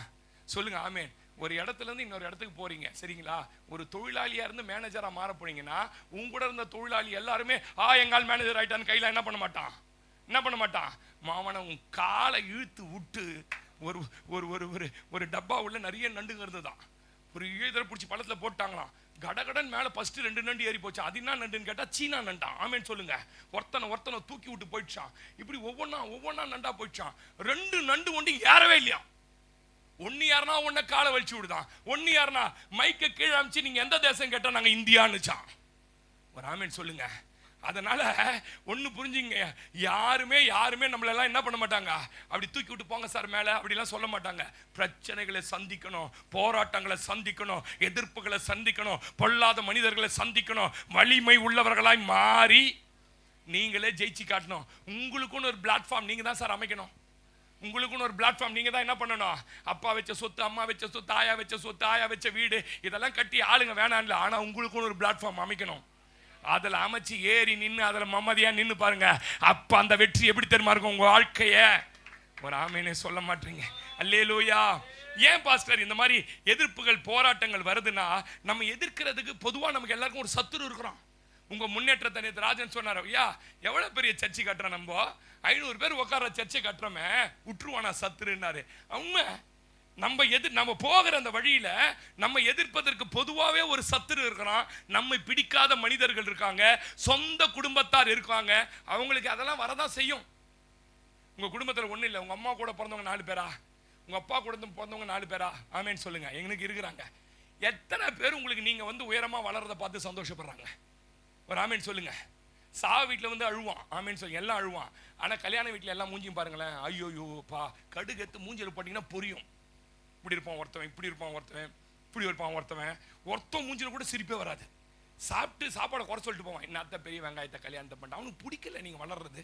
சொல்லுங்க. ஆமேன். ஒரு இடத்துல இருந்து இன்னொரு இடத்துக்கு போறீங்க, சரிங்களா? ஒரு தொழிலாளியா இருந்து மேனேஜரா மாற போறீங்கன்னா உங்க கூட இருந்த தொழிலாளி எல்லாருமே எங்கால் மேனேஜர் ஆயிட்டான்னு கையில என்ன பண்ண மாட்டான், என்ன பண்ண மாட்டான்? மாமனை உன் காலை இழுத்து விட்டு ஒரு ஒரு ஒரு ஒரு டப்பா உள்ள நிறைய நண்டுங்கிறது தான் ஒரு இதில் பிடிச்சி பழத்தில் போட்டாங்களாம். கடகடன் மேலே ஃபர்ஸ்ட் 2 நண்டு ஏறி போச்சு. அது என்ன நண்டுன்னு கேட்டால் சீனா நண்டா. ஆமேன்னு சொல்லுங்க. ஒருத்தனை தூக்கி விட்டு போயிடுச்சான். இப்படி ஒவ்வொன்னா நண்டா போயிடுச்சான். 2 நண்டு ஒண்டி ஏறவே இல்லையா. ஒன்னு யாருனா ஒன்ன காலை வலிச்சு விடுதான். ஒன்னு யாருனா மைக்க கீழே அமைச்சு நீங்க எந்த தேசம் கேட்டா நாங்க இந்தியான்னுச்சான். ஒரு ஆமேன்னு சொல்லுங்க. அதனால ஒண்ணு புரிஞ்சுங்க, யாருமே நம்மளெல்லாம் என்ன பண்ண மாட்டாங்க, அப்படி தூக்கி விட்டு போங்க சார் மேல அப்படிலாம் சொல்ல மாட்டாங்க. பிரச்சனைகளை சந்திக்கணும், போராட்டங்களை சந்திக்கணும், எதிர்ப்புகளை சந்திக்கணும், பொல்லாத மனிதர்களை சந்திக்கணும், வலிமை உள்ளவர்களாய் மாறி நீங்களே ஜெயிச்சு காட்டணும். உங்களுக்குன்னு ஒரு பிளாட்ஃபார்ம் நீங்க தான் சார் அமைக்கணும். உங்களுக்குன்னு ஒரு பிளாட்ஃபார்ம் நீங்க தான் என்ன பண்ணணும். அப்பா வச்ச சொத்து, அம்மா வச்ச சொத்து, ஆயா வச்ச சொத்து, ஆயா வச்ச வீடு இதெல்லாம் கட்டி ஆளுங்க வேணாம்ல. ஆனா உங்களுக்குன்னு ஒரு பிளாட்ஃபார்ம் அமைக்கணும். அதில் அமைச்சு ஏறி நின்று அதில் மம்மதியா நின்று பாருங்க. அப்ப அந்த வெற்றி எப்படி தெரியுமா இருக்கும் உங்க வாழ்க்கைய. ஒரு ஆமேனே சொல்ல மாட்டீங்க. அல்லேலூயா. ஏன் பாஸ்டர் இந்த மாதிரி எதிர்ப்புகள் போராட்டங்கள் வருதுன்னா, நம்ம எதிர்க்கிறதுக்கு பொதுவா நமக்கு எல்லாருக்கும் ஒரு சத்துரு இருக்கிறோம். உங்க முன்னேற்றத்தை நேற்று ராஜன் சொன்னார். ஐயா எவ்வளவு பெரிய சர்ச்சை கட்டுறோம், நம்ம 500 பேர் உட்கார சர்ச்சை கட்டுறோமே, விட்டுருவானா சத்துருன்னாரு. அவங்க நம்ம போகிற அந்த வழியில நம்ம எதிர்ப்பதற்கு பொதுவாகவே ஒரு சத்துரு இருக்கிறான். நம்மை பிடிக்காத மனிதர்கள் இருக்காங்க, சொந்த குடும்பத்தார் இருக்காங்க. அவங்களுக்கு அதெல்லாம் வரதான் செய்யும். உங்க குடும்பத்தில் ஒன்றும் இல்லை, உங்க அம்மா கூட பிறந்தவங்க 4 பேரா, உங்க அப்பா கூட பிறந்தவங்க 4 பேரா? ஆமேன்னு சொல்லுங்க. எங்களுக்கு இருக்கிறாங்க. எத்தனை பேர் உங்களுக்கு நீங்க உயரமா வளர்றதை பார்த்து சந்தோஷப்படுறாங்க? ஒரு ஆமேன்னு சொல்லுங்க. வீட்டில் அழுவான். ஆமேன்னு சொல்லுங்க. எல்லாம் அழுவான். ஆனால் கல்யாண வீட்டில் எல்லாம் மூஞ்சியும் பாருங்களேன். ஐயோப்பா கடுகு எடுத்து மூஞ்சில் போட்டிங்கன்னா பொரியும். இப்படி இருப்பான் ஒருத்தவன், இப்படி இருப்பான் ஒருத்தவன், இப்படி இருப்பான் ஒருத்தன் மூஞ்சில கூட சிரிப்பே வராது. சாப்பிட்டு சாப்பாடை குறை சொல்லிட்டு போவான். இன்னத்த பெரிய வெங்காயத்தை கல்யாணத்தை பண்ண அவனுக்கு பிடிக்கல நீங்க வளர்றது.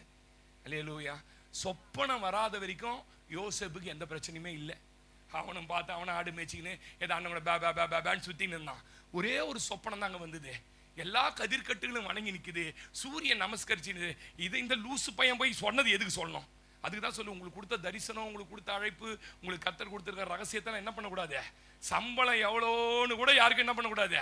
அல்லேலூயா. சொப்பனம் வராத வரைக்கும் யோசேப்புக்கு எந்த பிரச்சனையுமே இல்லை. அவனும் பார்த்து அவனை ஆடு மேய்ச்சிக்கின்னு ஏதோ அண்ணன் கூட பேன்னு சுத்தின்னு இருந்தான். ஒரே ஒரு சொப்பனம் தாங்க வந்தது. எல்லா கதிர்கட்டுகளும் வணங்கி நிற்குது, சூரியன் நமஸ்கரிச்சு. இது இந்த லூசு பையன் போய் சொன்னது எதுக்கு சொல்லணும்? அதுக்கு தான் சொல்லு, உங்களுக்கு கொடுத்த தரிசனம், உங்களுக்கு கொடுத்த அழைப்பு, உங்களுக்கு கர்த்தர் கொடுத்துருக்க ரகசியத்தை என்ன பண்ணக்கூடாது, சம்பளம் எவ்வளோன்னு கூட யாருக்கும் என்ன பண்ணக்கூடாது.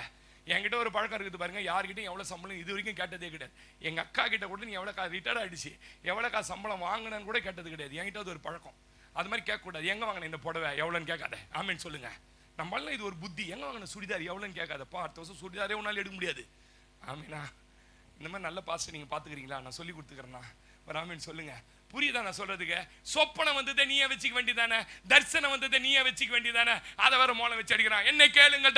என்கிட்ட ஒரு பழக்கம் இருக்குது பாருங்க, யார்கிட்டையும் எவ்வளோ சம்பளம் இது வரைக்கும் கேட்டதே கிடையாது. எங்கள் அக்கா கிட்ட கூட நீ எவ்வளோக்கா ரிட்டையர் ஆகிடுச்சு, எவ்வளோக்கா சம்பளம் வாங்கினேன்னு கூட கேட்டது கிடையாது. என்கிட்ட அது ஒரு பழக்கம். அது மாதிரி கேட்கக்கூடாது. எங்கே வாங்கின இந்த புடவை எவ்வளோன்னு கேட்காத. ஆமேன்னு சொல்லுங்க. நம்மளாம் இது ஒரு புத்தி. எங்கே வாங்கின சுடிதார் எவ்வளோன்னு கேட்காதப்பா. அடுத்த வருஷம் சுடிதாரே ஒன்றால் எடுக்க முடியாது. ஆமீனா. இந்த மாதிரி நல்ல பாஸ்டர் நீங்கள் பார்த்துக்கிறீங்களா? நான் சொல்லி கொடுத்துக்கிறேன்னா ஒரு ஆமீன் சொல்லுங்க. புரியுதா நான் சொல்றதுக்கு? சொப்பனம் வந்ததை நீயே வச்சுக்க வேண்டியதானே, தரிசனம் வந்ததை நீயே வச்சுக்க வேண்டியதானே. அதை வேற மோளை வச்சு அடிக்கிறான். என்ன கேளுங்க,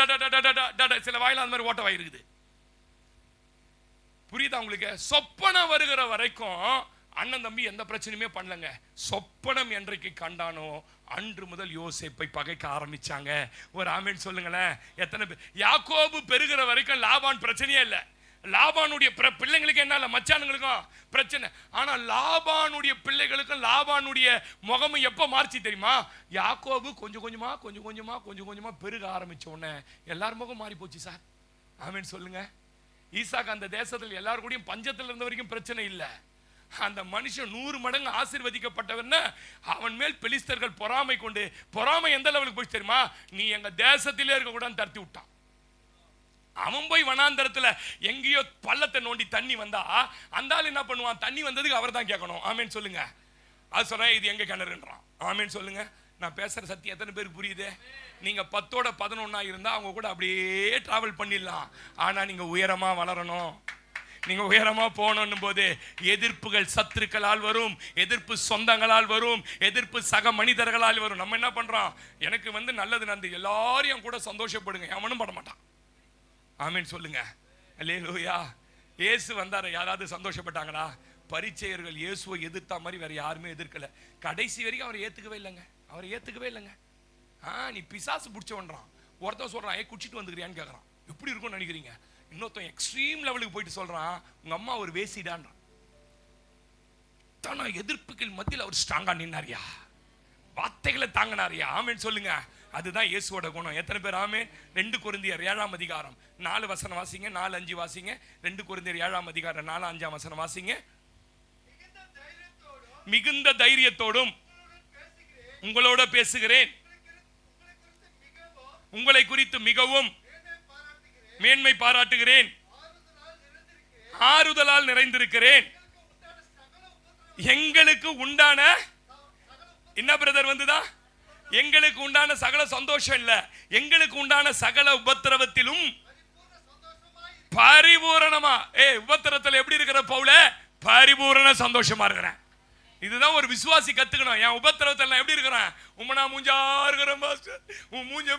சில வாயில அந்த மாதிரி ஓட்ட வாய் இருக்குது. புரியுதா உங்களுக்கு? சொப்பனம் வருகிற வரைக்கும் அண்ணன் தம்பி எந்த பிரச்சனையுமே பண்ணலங்க. சொப்பனம் என்றைக்கு கண்டானோ அன்று முதல் யோசேப்பை பகைக்க ஆரம்பிச்சாங்க. ஒரு ஆமீன் சொல்லுங்களேன். எத்தனை பேர்? யாக்கோபு பெருகிற வரைக்கும் லாபான் பிரச்சனையே இல்லை. லாபானுடைய பிள்ளைங்களுக்கு என்ன இல்லை, மச்சானுங்களுக்கும் பிரச்சனை. ஆனா லாபானுடைய பிள்ளைகளுக்கும் லாபானுடைய முகமும் எப்ப மாறிச்சு தெரியுமா? யாக்கோபு கொஞ்சம் கொஞ்சமா பெருக ஆரம்பிச்ச உடனே எல்லாரும் முகம் மாறி போச்சு சார். ஆமீன் சொல்லுங்க. ஈசாக்கு அந்த தேசத்தில் எல்லாரும் கூடயும் பஞ்சத்தில் இருந்த வரைக்கும் பிரச்சனை இல்லை. அந்த மனுஷன் 100 மடங்கு ஆசீர்வதிக்கப்பட்டவன். அவன் மேல் பெலிஸ்தர்கள் பொறாமை கொண்டு, பொறாமை எந்த லெவலுக்கு போய் தெரியுமா, நீ எங்க தேசத்திலே இருக்க கூட தடுத்து விட்டான். அவன் போய் வனாந்தரத்துல எங்கேயோ பள்ளத்தை நோண்டி தண்ணி வந்தா அந்த ஆள் என்ன பண்ணுவான், தண்ணி வந்ததுக்கு அவர் தான் கேட்கணும். ஆமேன்னு சொல்லுங்க. அது சொன்னா இது எங்க கிணறுன்றான். ஆமேன்னு சொல்லுங்க. நான் பேசுற சத்தியம் எத்தனை பேருக்கு புரியுது? நீங்க 10ஓட 11 இருந்தா அவங்க கூட அப்படியே டிராவல் பண்ணிடலாம். ஆனா நீங்க உயரமா வளரணும், நீங்க உயரமா போகணும் போது எதிர்ப்புகள் சத்துருக்களால் வரும், எதிர்ப்பு சொந்தங்களால் வரும், எதிர்ப்பு சக மனிதர்களால் வரும். நம்ம என்ன பண்றோம், எனக்கு நல்லது நடந்து எல்லாரையும் கூட சந்தோஷப்படுங்க, எவனும் பட மாட்டான். ஆமீன் சொல்லுங்க. அல்லேலூயா. இயேசு வந்தாரு, யாராவது சந்தோஷப்பட்டாங்களா? பரிச்சேயர்கள் இயேசுவை எதிர்த்த மாதிரி வேற யாருமே எதிர்க்கல. கடைசி வரைக்கும் அவரை ஏத்துக்கவே இல்லைங்க, அவரை ஏத்துக்கவே இல்லைங்க. நீ பிசாசு பிடிச்சவன்றான். ஒருத்தன் சொல்றான், குடிச்சிட்டு வந்துக்கிறியான்னு கேட்கறான். எப்படி இருக்கும்னு நினைக்கிறீங்க? இன்னொருத்தன் எக்ஸ்ட்ரீம் லெவலுக்கு போயிட்டு சொல்றான், உங்க அம்மா ஒரு வேசிடான்றான். தானா எதிர்ப்புகள் மத்தியில் அவர் ஸ்ட்ராங்கா நின்னாரியா, வார்த்தைகளை தாங்கினாரியா. ஆமேன் சொல்லுங்க. அதுதான் இயேசுவோட குணம். எத்தனை பேர் ஆமேன்? 2 கொரிந்தியர் 7ஆம் அதிகாரம் 4 வசனம் வாசிங்க, 4-5 வாசிங்க. 2 கொரிந்தியர் 7ஆம் அதிகாரம் 4-5 வசனம் வாசிங்க. மிகுந்த தைரியத்தோடும் உங்களோட பேசுகிறேன், உங்களை குறித்து மிகவும் மேன்மை பாராட்டுகிறேன், ஆறுதலால் நிறைந்திருக்கிறேன். எங்களுக்கு உண்டான என்ன பிரதர் வந்துதா, எங்களுக்கு உண்டான சகல சந்தோஷம் இல்ல, எங்களுக்கு உண்டான சகல உபத்திரவத்திலும் பரிபூரணமா. உபத்திரத்துல எப்படி இருக்கிற பவுல? பரிபூரண சந்தோஷமா இருக்கிறேன். இதுதான் ஒரு விசுவாசி கத்துக்கணும். என் உபத்திரவத்தில் எப்படி இருக்கிறேன்? உம்மனா மூஞ்சா இருக்கிறேன் பாஸ்டர், உன் மூஞ்ச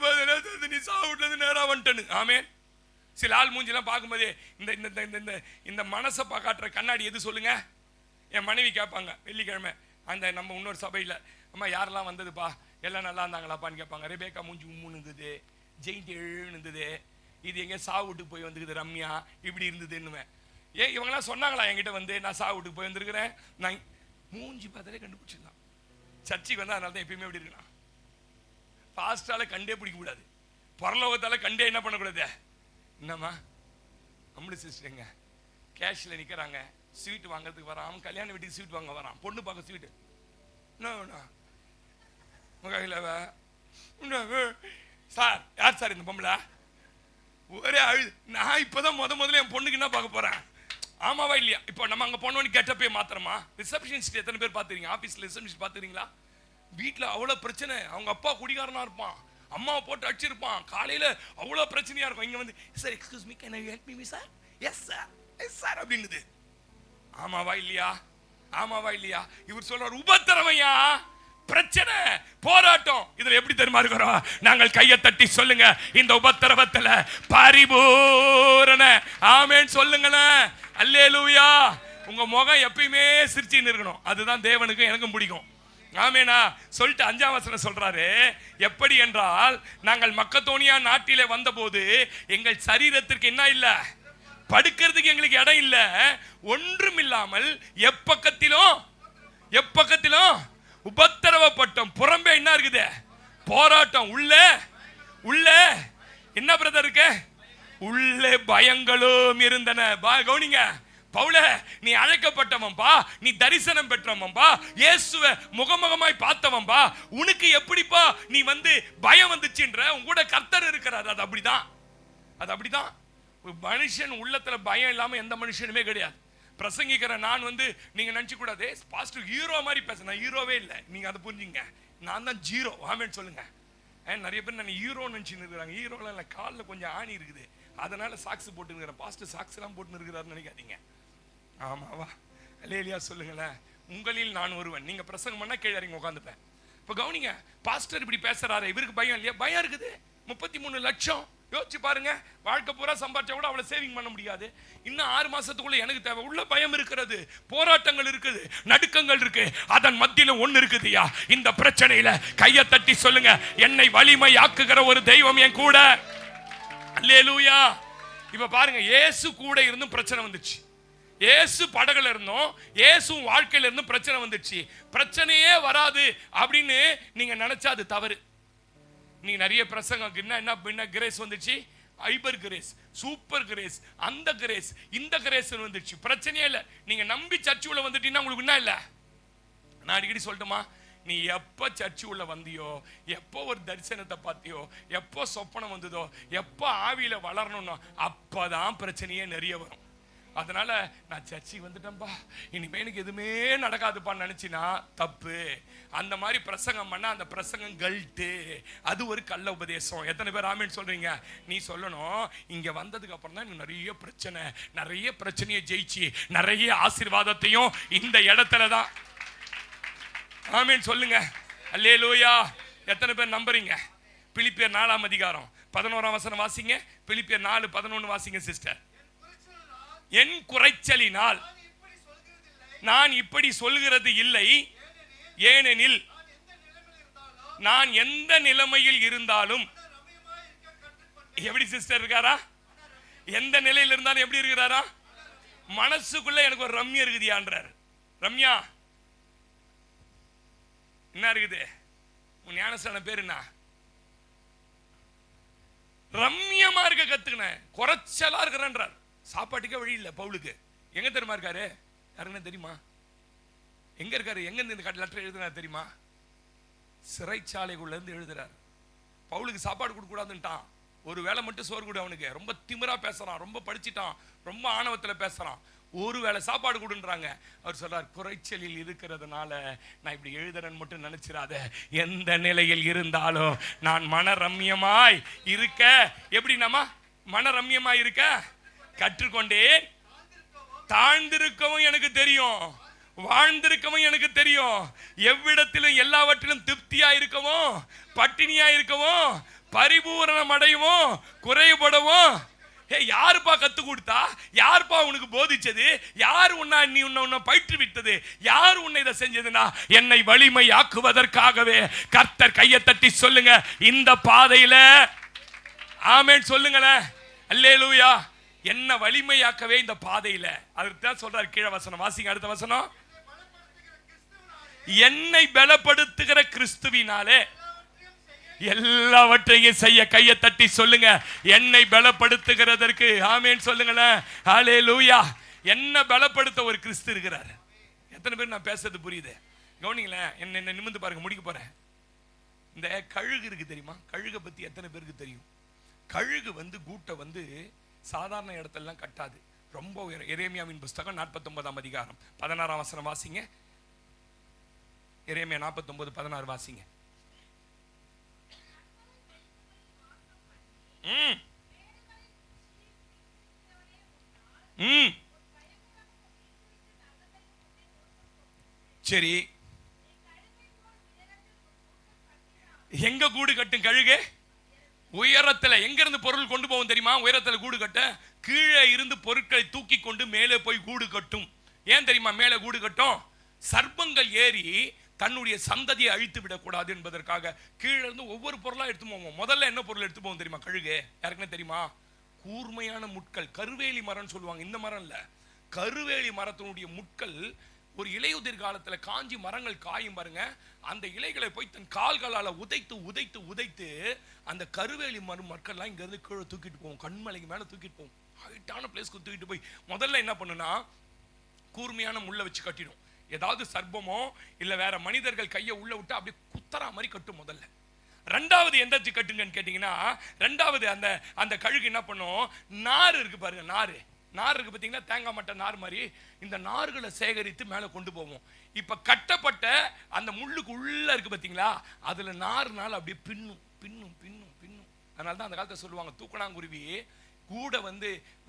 நீ சாவுட்ல நேரா வந்துட்டேன்னு. ஆமேன். சில ஆள் மூஞ்சிலாம் பார்க்கும்போதே இந்த இந்த இந்த இந்த மனசை காட்டுற கண்ணாடி எது சொல்லுங்க? என் மனைவி கேட்பாங்க வெள்ளிக்கிழமை, அந்த நம்ம இன்னொரு சபையில், அம்மா யாரெல்லாம் வந்ததுப்பா, எல்லாம் நல்லா இருந்தாங்களாப்பான்னு கேட்பாங்க. ரெபேக்கா மூஞ்சி உம்முன்னு இருந்தது, ஜெயிண்ட் எழுன்னு இருந்தது, இது எங்கே சாவுட்டுக்கு போய் வந்துக்குது, ரம்யா இப்படி இருந்ததுன்னுவேன். இவங்கெல்லாம் சொன்னாங்களா என்கிட்ட வந்து நான் சாவுட்டுக்கு போய் வந்திருக்கிறேன்? நான் மூஞ்சி பார்த்தாலே கண்டுபிடிச்சிடலாம். சர்ச்சைக்கு வந்து அதனால தான் எப்பயுமே எப்படி இருக்கலாம், பாஸ்டால கண்டே பிடிக்க கூடாது, பரலோகத்தால கண்டே என்ன பண்ணக்கூடாது. என்னம்மா நம்மளு சிஸ்டருங்க கேஷில் நிற்கிறாங்க, ஸ்வீட் வாங்கிறதுக்கு வரான், அவன் கல்யாண வீட்டுக்கு ஸ்வீட் வாங்க வரான், பொண்ணு பார்க்க ஸ்வீட்டு என்ன வேணும் சார், யார் சார் இந்த பொம்பளை? ஒரே நான் இப்போதான் முதல்ல என் பொண்ணுக்கு என்ன பார்க்க போறேன். ஆமாவா இல்லையா? இப்போ நம்ம அங்கே போனோன்னு கெட்டப்பே மாத்திரமா? ரிசப்ஷனிஸ்ட் எத்தனை பேர் பார்த்துறீங்க? ஆஃபீஸில் ரிசப்ஷனிஸ்ட் பார்த்துறீங்களா? வீட்டில் அவ்வளோ பிரச்சனை, அவங்க அப்பா குடிகாரனா இருப்பான், அம்மாவை போட்டு அடிச்சிருப்பான், காலையில் அவ்வளோ பிரச்சனையா இருக்கும். இங்கே வந்து sir excuse me, can you help me sir? Yes sir, yes sir அப்படின்னுது. ஆமாவா இல்லையா? ஆமாவா இல்லையா? இவர் சொல்றார் உபத்திரவையா, பிரச்சனை, போராட்டம். இதுல எப்படி தெரியுமா இருக்கிறோம்? நாங்கள் கையை தட்டி சொல்லுங்க, இந்த உபத்திரவத்துல பரிபூரண ஆமென் சொல்லுங்களேன். அல்லேலூயா. உங்க முகம் எப்பயுமே சிரிச்சுன்னு இருக்கணும், அதுதான் தேவனுக்கும் எனக்கும் பிடிக்கும். ஆமேனா சொல்லிட்டு 5ஆம் வசனம் சொல்றாரு, எப்படி என்றால் நாங்கள் மக்கதோனியா நாட்டிலே வந்தபோது எங்கள் சரீரத்திற்கு என்ன இல்ல, படுக்கிறதுக்கு எங்களுக்கு இடம் இல்ல, ஒன்றும் இல்லாமல் எப்பக்கத்திலும் உபத்திரவப்பட்டோம். புறம்பே என்ன இருக்குது? போராட்டம். உள்ள என்ன பிரதர் இருக்கு? உள்ளே பயங்களும் இருந்தன. கவனிங்க, பவுல நீ அழைக்கப்பட்டவன்பா, நீ தரிசனம் பெற்றவன்பா, இயேசுவை முகமுகமாய் பார்த்தவன்பா, உனக்கு எப்படிப்பா நீ வந்து பயம் வந்துச்சுன்ற? உன் கூட கர்த்தர் இருக்கிறார். அது அப்படிதான். மனுஷன் உள்ளத்துல பயம் இல்லாம எந்த மனுஷனுமே கிடையாது. பிரசங்கிக்கிற நான் வந்து நீங்க நினைச்சு கூடாது பாஸ்டர் ஹீரோ மாதிரி பேச, நான் ஹீரோவே இல்லை, நீங்க அதை புரிஞ்சுங்க. நான் தான் ஜீரோ. ஆமேன்னு சொல்லுங்க. நிறைய பேர் நான் ஹீரோ நினைச்சுன்னு இருக்கிறாங்க. ஹீரோல இல்லை, காலில் கொஞ்சம் ஆணி இருக்குது, அதனால சாக்ஸ் போட்டு இருக்கிறேன். பாஸ்டர் சாக்ஸ் எல்லாம் போட்டு இருக்கிறாருன்னு நினைக்காதீங்க. ஆமாவா? அல்லேலூயா சொல்லுங்களேன். உங்களில் நான் ஒருவன். நீங்க பிரசங்கம் பண்ணா கீழே இறங்கி உட்காந்துப்பேன். இப்போ கவனிங்க, பாஸ்டர் இப்படி பேசுறாரு, இவருக்கு பயம் இல்லையா? பயம் இருக்குது. 33 லட்சம் யோசிச்சு பாருங்க. வாழ்க்கை பூரா சம்பாதிச்சா கூட அவ்வளவு சேவிங் பண்ண முடியாது. இன்னும் 6 மாசத்துக்குள்ள எனக்கு தேவை. உள்ள பயம் இருக்கிறது, போராட்டங்கள் இருக்குது, நடுக்கங்கள் இருக்கு. அதன் மத்தியில ஒண்ணு இருக்குதுயா, இந்த பிரச்சனையில கையை தட்டி சொல்லுங்க, என்னை வலிமையாக்குகிற ஒரு தெய்வம் என் கூட. அல்லேலூயா. இப்ப பாருங்க, இயேசு கூட இருந்தும் பிரச்சனை வந்துச்சு, இயேசு படகுல இருந்தோம், இயேசு வாழ்க்கையில இருந்தும் பிரச்சனை வந்துச்சு. பிரச்சனையே வராது அப்படின்னு நீங்க நினைச்சா அது தவறு. நீ நிறைய பிரசங்கம் என்ன கிரேஸ் வந்துச்சு, ஐபர் கிரேஸ், சூப்பர் கிரேஸ், அந்த கிரேஸ், இந்த கிரேஸ் வந்துடுச்சு. பிரச்சனையே இல்லை. நீங்க நம்பி சர்ச்சு உள்ள வந்துட்டீங்கன்னா உங்களுக்கு என்ன இல்லை. நான் அடிக்கடி சொல்லட்டுமா, நீ எப்போ சர்ச்சு உள்ள வந்தியோ, எப்போ ஒரு தரிசனத்தை பார்த்தியோ, எப்போ சொப்பனம் வந்ததோ, எப்போ ஆவியில வளரணும்னோ அப்பதான் பிரச்சனையே நிறைய வரும். அதனால நான் சர்ச்சுக்கு வந்துட்டேன்பா, இனிமே எனக்கு எதுவுமே நடக்காதுப்பான்னு நினைச்சினா தப்பு. அந்த மாதிரி பிரசங்கம் பண்ணா அந்த பிரசங்கம் கல்ட்டு, அது ஒரு கள்ள உபதேசம். எத்தனை பேர் ஆமேன்னு சொல்றீங்க? நீ சொல்லணும், இங்க வந்ததுக்கு அப்புறம் தான் நிறைய பிரச்சனை, நிறைய பிரச்சனையை ஜெயிச்சு நிறைய ஆசீர்வாதத்தையும் இந்த இடத்துல தான். ஆமேன் சொல்லுங்க. அல்லேலூயா. எத்தனை பேர் நம்புறீங்க? பிலிப்பியர் 4ஆம் அதிகாரம் 11ஆம் வசனம் வாசிங்க. பிலிப்பியர் 4:11 வாசிங்க சிஸ்டர். என் குறைச்சலினால் நான் இப்படி சொல்கிறது இல்லை, ஏனெனில் நான் எந்த நிலைமையில் இருந்தாலும். எப்படி சிஸ்டர் இருக்காரா? எந்த நிலையில் இருந்தாலும் எப்படி இருக்கிறாரா? மனசுக்குள்ள எனக்கு ஒரு ரம்யா இருக்குதியான்றார். ரம்யா என்ன இருக்குது? உன் ஞானஸ்தான பேர் என்ன? ரம்யமா இருக்க கத்துக்கினேன், குறைச்சலா இருக்கிறேன்றார். சாப்பாட்டுக்கே வழி இல்லை பவுலுக்கு. எங்க தெரியுமா இருக்காரு? யாருன்னு தெரியுமா? எங்க இருக்காரு? எங்க இருந்து இந்த லெட்டர் எழுதுனார் தெரியுமா? சிறைச்சாலைக்குள்ள இருந்து எழுதுறார். பவுலுக்கு சாப்பாடு கொடுக்க கூடாதுன்ட்டான். ஒரு வேளை மட்டும் சோறு கொடு. அவனுக்கு ரொம்ப திமிரா பேசுறான், ரொம்ப படிச்சுட்டான், ரொம்ப ஆணவத்துல பேசுறான். ஒரு வேளை சாப்பாடு கொடுன்றாங்க. அவர் சொல்றார், குறைச்சலில் இருக்கிறதுனால நான் இப்படி எழுதுறேன்னு மட்டும் நினைச்சிடாத. எந்த நிலையில் இருந்தாலும் நான் மனரம்யமாய் இருக்க. எப்படி நம்ம மனரம்யமாய் இருக்க கற்றுக்கொண்டேன். தாழ்ந்திருக்கவும் எனக்கு தெரியும், வாழ்ந்திருக்கவும் எனக்கு தெரியும். எவ்விடத்திலும் எல்லாவற்றிலும் திருப்தியா இருக்கவும், பட்டினியா இருக்கவும், பரிபூரணம் அடையவும், குறைபடவும். யாருப்பா கத்து கொடுத்தா? யாருப்பா உனக்கு போதிச்சது? யார் உன்னை பயிற்றுவித்தது? யார் உன்னை இதை செஞ்சதுன்னா என்னை வலிமை ஆக்குவதற்காகவே. கர்த்தர் கையை தட்டி சொல்லுங்க, இந்த பாதையில ஆமென் சொல்லுங்களேன். அல்லேலூயா. என்ன வலிமையாக்கவே இந்த பாதையில. அதுக்கு தான் சொல்றார். கீழ வசனம் வாசிங்க, அடுத்த வசனம். என்னை பலப்படுத்துகிற கிறிஸ்துவினாலே எல்லாவற்றையும் செய்ய. கையை தட்டி சொல்லுங்க, என்னை பலப்படுத்துகிறதற்கு ஆமென் சொல்லுங்களேன். ஹல்லேலூயா. என்ன பலப்படுத்த ஒரு கிறிஸ்து இருக்கிறார். எத்தனை பேர் நான் பேசுறது புரியுது? கவனிங்களேன், என்ன நிமிர்ந்து பாருங்க, முடிக்க போறேன். இந்த கழுகு இருக்கு தெரியுமா? கழுகை பத்தி எத்தனை பேருக்கு தெரியும்? கழுகு கூட்டை சாதாரண இடத்தெல்லாம் கட்டாது, ரொம்ப உயரம். எரேமியாவின் புஸ்தகம் 49ஆம் அதிகாரம் 16ஆம் வசனம் வாசிங்க. எரேமியா 49:16 வாசிங்க. சரி, எங்க கூடு கட்டும் கழுகு? உயரத்துல. எங்க இருந்து பொருள் கொண்டு போகும் தெரியுமா? உயரத்துல கூடு கட்ட. கீழே இருந்து பொருட்களை தூக்கி கொண்டு மேலே போய் கூடு கட்டும். ஏன் தெரியுமா மேலே கூடு கட்டும்? சர்ப்பங்கள் ஏறி தன்னுடைய சந்ததியை அழித்து விடக்கூடாது என்பதற்காக கீழே இருந்து ஒவ்வொரு பொருளா எடுத்து போவோம். முதல்ல என்ன பொருள் எடுத்து போவோம் தெரியுமா? கழுகு. யாருக்குன்னு தெரியுமா? கூர்மையான முட்கள், கருவேலி மரம் சொல்லுவாங்க. இந்த மரம் இல்ல, கருவேலி மரத்தினுடைய முட்கள். ஒரு இலையுதிர் காலத்துல காஞ்சி மரங்கள் காயும் பாருங்க, அந்த இலைகளை போய் தன் கால்களால உதைத்து உதைத்து உதைத்து அந்த கருவேலி மரம் மக்கள்லாம் இங்க இருந்து கீழே தூக்கிட்டு போவோம். கண்மலைக்கு மேல தூக்கிட்டு போவோம். ஹைட்டான பிளேஸ்க்கு தூக்கிட்டு போய் முதல்ல என்ன பண்ணுனா, கூர்மையான முள்ள வச்சு கட்டிடும். ஏதாவது சர்ப்பமோ இல்ல வேற மனிதர்கள் கையை உள்ள விட்டு அப்படியே குத்தரா மாதிரி கட்டும் முதல்ல. ரெண்டாவது எந்த கட்டுங்கன்னு கேட்டீங்கன்னா, ரெண்டாவது அந்த அந்த கழுகு என்ன பண்ணும்? நார் இருக்கு பாருங்க, நார் இருக்கு பார்த்தீங்களா? தேங்காய் மட்டை நார் மாதிரி. இந்த நார்களை சேகரித்து மேலே கொண்டு போவோம். இப்ப கட்டப்பட்ட அந்த முள்ளுக்கு உள்ள இருக்கு பார்த்தீங்களா, அதுல நார்னால அப்படியே பின்னும் பின்னும் பின்னும் பின்னும். அதனால தான் அந்த காலத்தை சொல்லுவாங்க, தூக்கணாங்குருவி கூட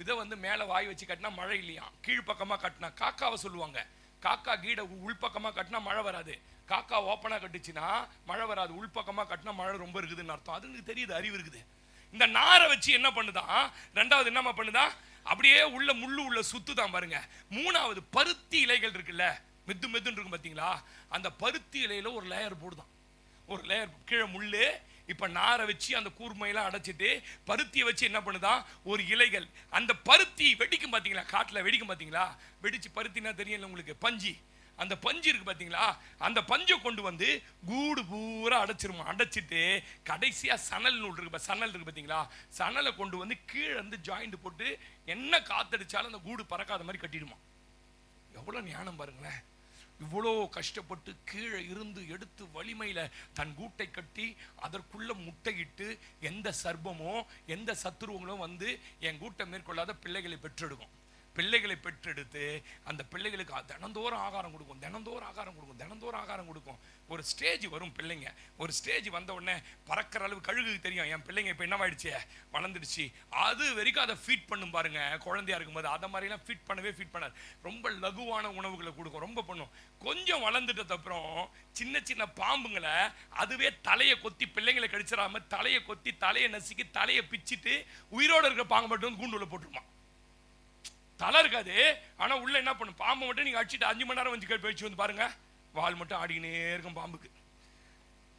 இதை மேலே வாய் வச்சு கட்டினா மழை இல்லையா, கீழ்ப்பக்கமா கட்டினா. காக்காவை சொல்லுவாங்க, காக்கா கீட உள்பக்கமா கட்டினா மழை வராது, காக்கா ஓப்பனா கட்டுச்சுன்னா மழை வராது, உள்பக்கமா கட்டினா மழை ரொம்ப இருக்குதுன்னு அர்த்தம். அது தெரியுது, அறிவு இருக்குது. இந்த நாரை வச்சு என்ன பண்ணுதான்? ரெண்டாவது என்னமா பண்ணுதான்? அப்படியே உள்ள முள்ளு உள்ள சுத்துதான் பாருங்க. மூணாவது பருத்தி இலைகள் இருக்குல்ல, மெது மெதுன்னு இருக்கும் பார்த்தீங்களா, அந்த பருத்தி இலையில ஒரு லேயர் போடுதான். ஒரு லேயர் கீழே முள்ளு. இப்ப நாரை வச்சு அந்த கூர்மையெல்லாம் அடைச்சிட்டு பருத்தியை வச்சு என்ன பண்ணுதான்? ஒரு இலைகள். அந்த பருத்தி வெடிக்கும் பார்த்தீங்களா, காட்டுல வெடிக்கும் பார்த்தீங்களா? வெடிச்சு பருத்தினா தெரியல உங்களுக்கு, பஞ்சி. அந்த பஞ்சு இருக்கு பார்த்தீங்களா, அந்த பஞ்சை கொண்டு வந்து கூடு பூரா அடைச்சிருமா. அடைச்சிட்டு கடைசியாக சணல் நூல் இருக்கு, சணல் இருக்கு பார்த்தீங்களா, சணலை கொண்டு வந்து கீழே வந்து ஜாயிண்ட் போட்டு என்ன காத்தடிச்சாலும் அந்த கூடு பறக்காத மாதிரி கட்டிடுமா. எவ்வளோ ஞானம் பாருங்களேன். இவ்வளோ கஷ்டப்பட்டு கீழே இருந்து எடுத்து வலிமையில தன் கூட்டை கட்டி அதற்குள்ள முட்டையிட்டு எந்த சர்ப்பமோ எந்த சத்துருவங்களும் வந்து என் கூட்டை மேற்கொள்ளாத பிள்ளைகளை பெற்றெடுக்கும். பிள்ளைகளை பெற்றெடுத்து அந்த பிள்ளைகளுக்கு தினந்தோறும் ஆகாரம் கொடுக்கும், தினந்தோறும் ஆகாரம் கொடுக்கும், தினந்தோறும் ஆகாரம் கொடுக்கும். ஒரு ஸ்டேஜ் வரும் பிள்ளைங்க, ஒரு ஸ்டேஜ் வந்த உடனே பறக்கிற அளவு கழுகுக்கு தெரியும் என் பிள்ளைங்க இப்போ என்னவாயிடுச்சு, வளர்ந்துடுச்சு. அது வரைக்கும் அதை ஃபீட் பண்ணும் பாருங்க. குழந்தையா இருக்கும்போது அதை மாதிரிலாம் ஃபீட் பண்ணாது. ரொம்ப லகுவான உணவுகளை கொடுக்கும், ரொம்ப பண்ணும். கொஞ்சம் வளர்ந்துட்டது அப்புறம் சின்ன சின்ன பாம்புங்களை அதுவே தலையை கொத்தி பிள்ளைங்களை கடிச்சிடாம தலையை கொத்தி தலையை நசுக்கி தலையை பிச்சுட்டு உயிரோடு இருக்கிற பாம்பு மட்டும் வந்து கூண்டுள்ள போட்டுருமா. தலை இருக்காது, ஆனா உள்ள என்ன பண்ணும், பாம்பை மட்டும் நீங்க அடிச்சுட்டு 5 மணி நேரம் வந்து போயிடுச்சு வந்து பாருங்க, வால் மட்டும் ஆடிக்கினே இருக்கும் பாம்புக்கு.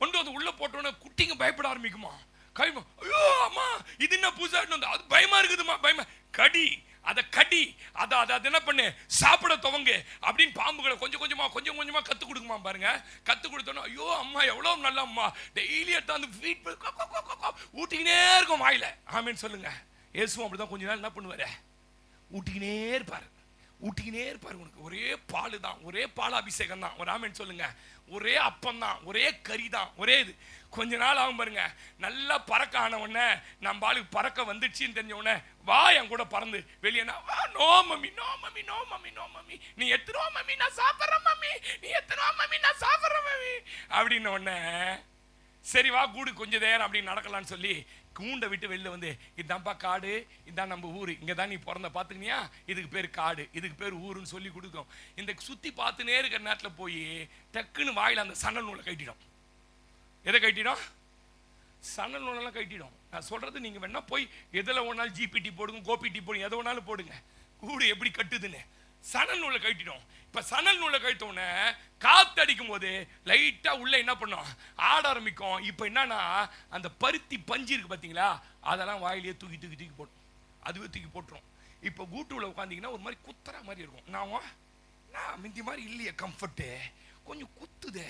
கொண்டு வந்து உள்ள போட்டோன்னே குட்டிங்க பயப்பட ஆரம்பிக்குமா. கைமா, ஐயோ அம்மா இது என்ன புதுசா வந்து, அது பயமா இருக்குதுமா, பயமா கடி, அதை கடி, அதை என்ன பண்ணு சாப்பிட துவங்கு அப்படின்னு பாம்புகளை கொஞ்சம் கொஞ்சமா கத்து கொடுக்குமா பாருங்க. கத்து கொடுத்தோன்னா ஐயோ அம்மா எவ்வளவு நல்ல அம்மா, டெய்லி எடுத்தாந்து ஃபீட் ஊட்டிக்கினே இருக்கும் வாயில. ஆமேன்னு சொல்லுங்க. இயேசுவும் அப்படிதான் கொஞ்ச நாள் என்ன பண்ணுவாரு, ஊட்டிக்கினே இருப்பார். உனக்கு ஒரே பால் தான், ஒரே பால் அபிஷேகம் தான். ஒரு ஆமென் சொல்லுங்க. ஒரே அப்பம் தான், ஒரே கறி தான், ஒரே இது. கொஞ்ச நாள் ஆகும் பாருங்க, நல்லா பறக்க ஆன உடனே நம்ம ஆளுக்கு பறக்க வந்துடுச்சின்னு தெரிஞ்ச உடனே வா என் கூட பறந்து வெளியே. No mummy, no mummy, no mummy, no mummy, நீ எத்தனோ மம்மி நான் சாப்பிட்றேன் மம்மி, நீ எத்தனோ மம்மி நான் சாப்பிட்றேன் மம்மி அப்படின்ன உடனே சரி வா கூடு கொஞ்சம் நேரம் அப்படி நடக்கலான்னு சொல்லி கூண்டை விட்டு வெளில வந்து, இதான்ப்பா காடு, இதான் நம்ம ஊரு, இங்கே தான் நீ பிறந்த பார்த்துக்கினியா, இதுக்கு பேர் காடு, இதுக்கு பேர் ஊருன்னு சொல்லி கொடுக்கும். இந்த சுற்றி பார்த்துனே இருக்கிற நேரத்தில் போய் டக்குன்னு வாயில் அந்த சணல் நூலை கட்டிடும். எதை கட்டிடும்? சணல் நூலெல்லாம் கட்டிடும். நான் சொல்றது நீங்க வேணா போய் எதில் ஒன்றாலும் ஜிபிடி போடுங்க, கோபிடி போடுங்க, எதை ஒன்றாலும் போடுங்க, கூடு எப்படி கட்டுதுன்னு. சணல் நூலை கட்டிடும். இப்ப சணல் நூலை கழித்தோடனே காத்தடிக்கும் போது லைட்டா உள்ள என்ன பண்ணும், ஆட ஆரம்பிக்கும். இப்ப என்னன்னா அந்த பருத்தி பஞ்சு இருக்கு பாத்தீங்களா, அதெல்லாம் வாயிலேயே தூக்கி போடும், அதுவே தூக்கி போட்டுரும். இப்ப கூட்டுல உட்காந்தீங்கன்னா ஒரு மாதிரி குத்துற மாதிரி இருக்கும். நான் மிந்தி மாதிரி இல்லையே, கம்ஃபர்ட்டு கொஞ்சம் குத்துதே,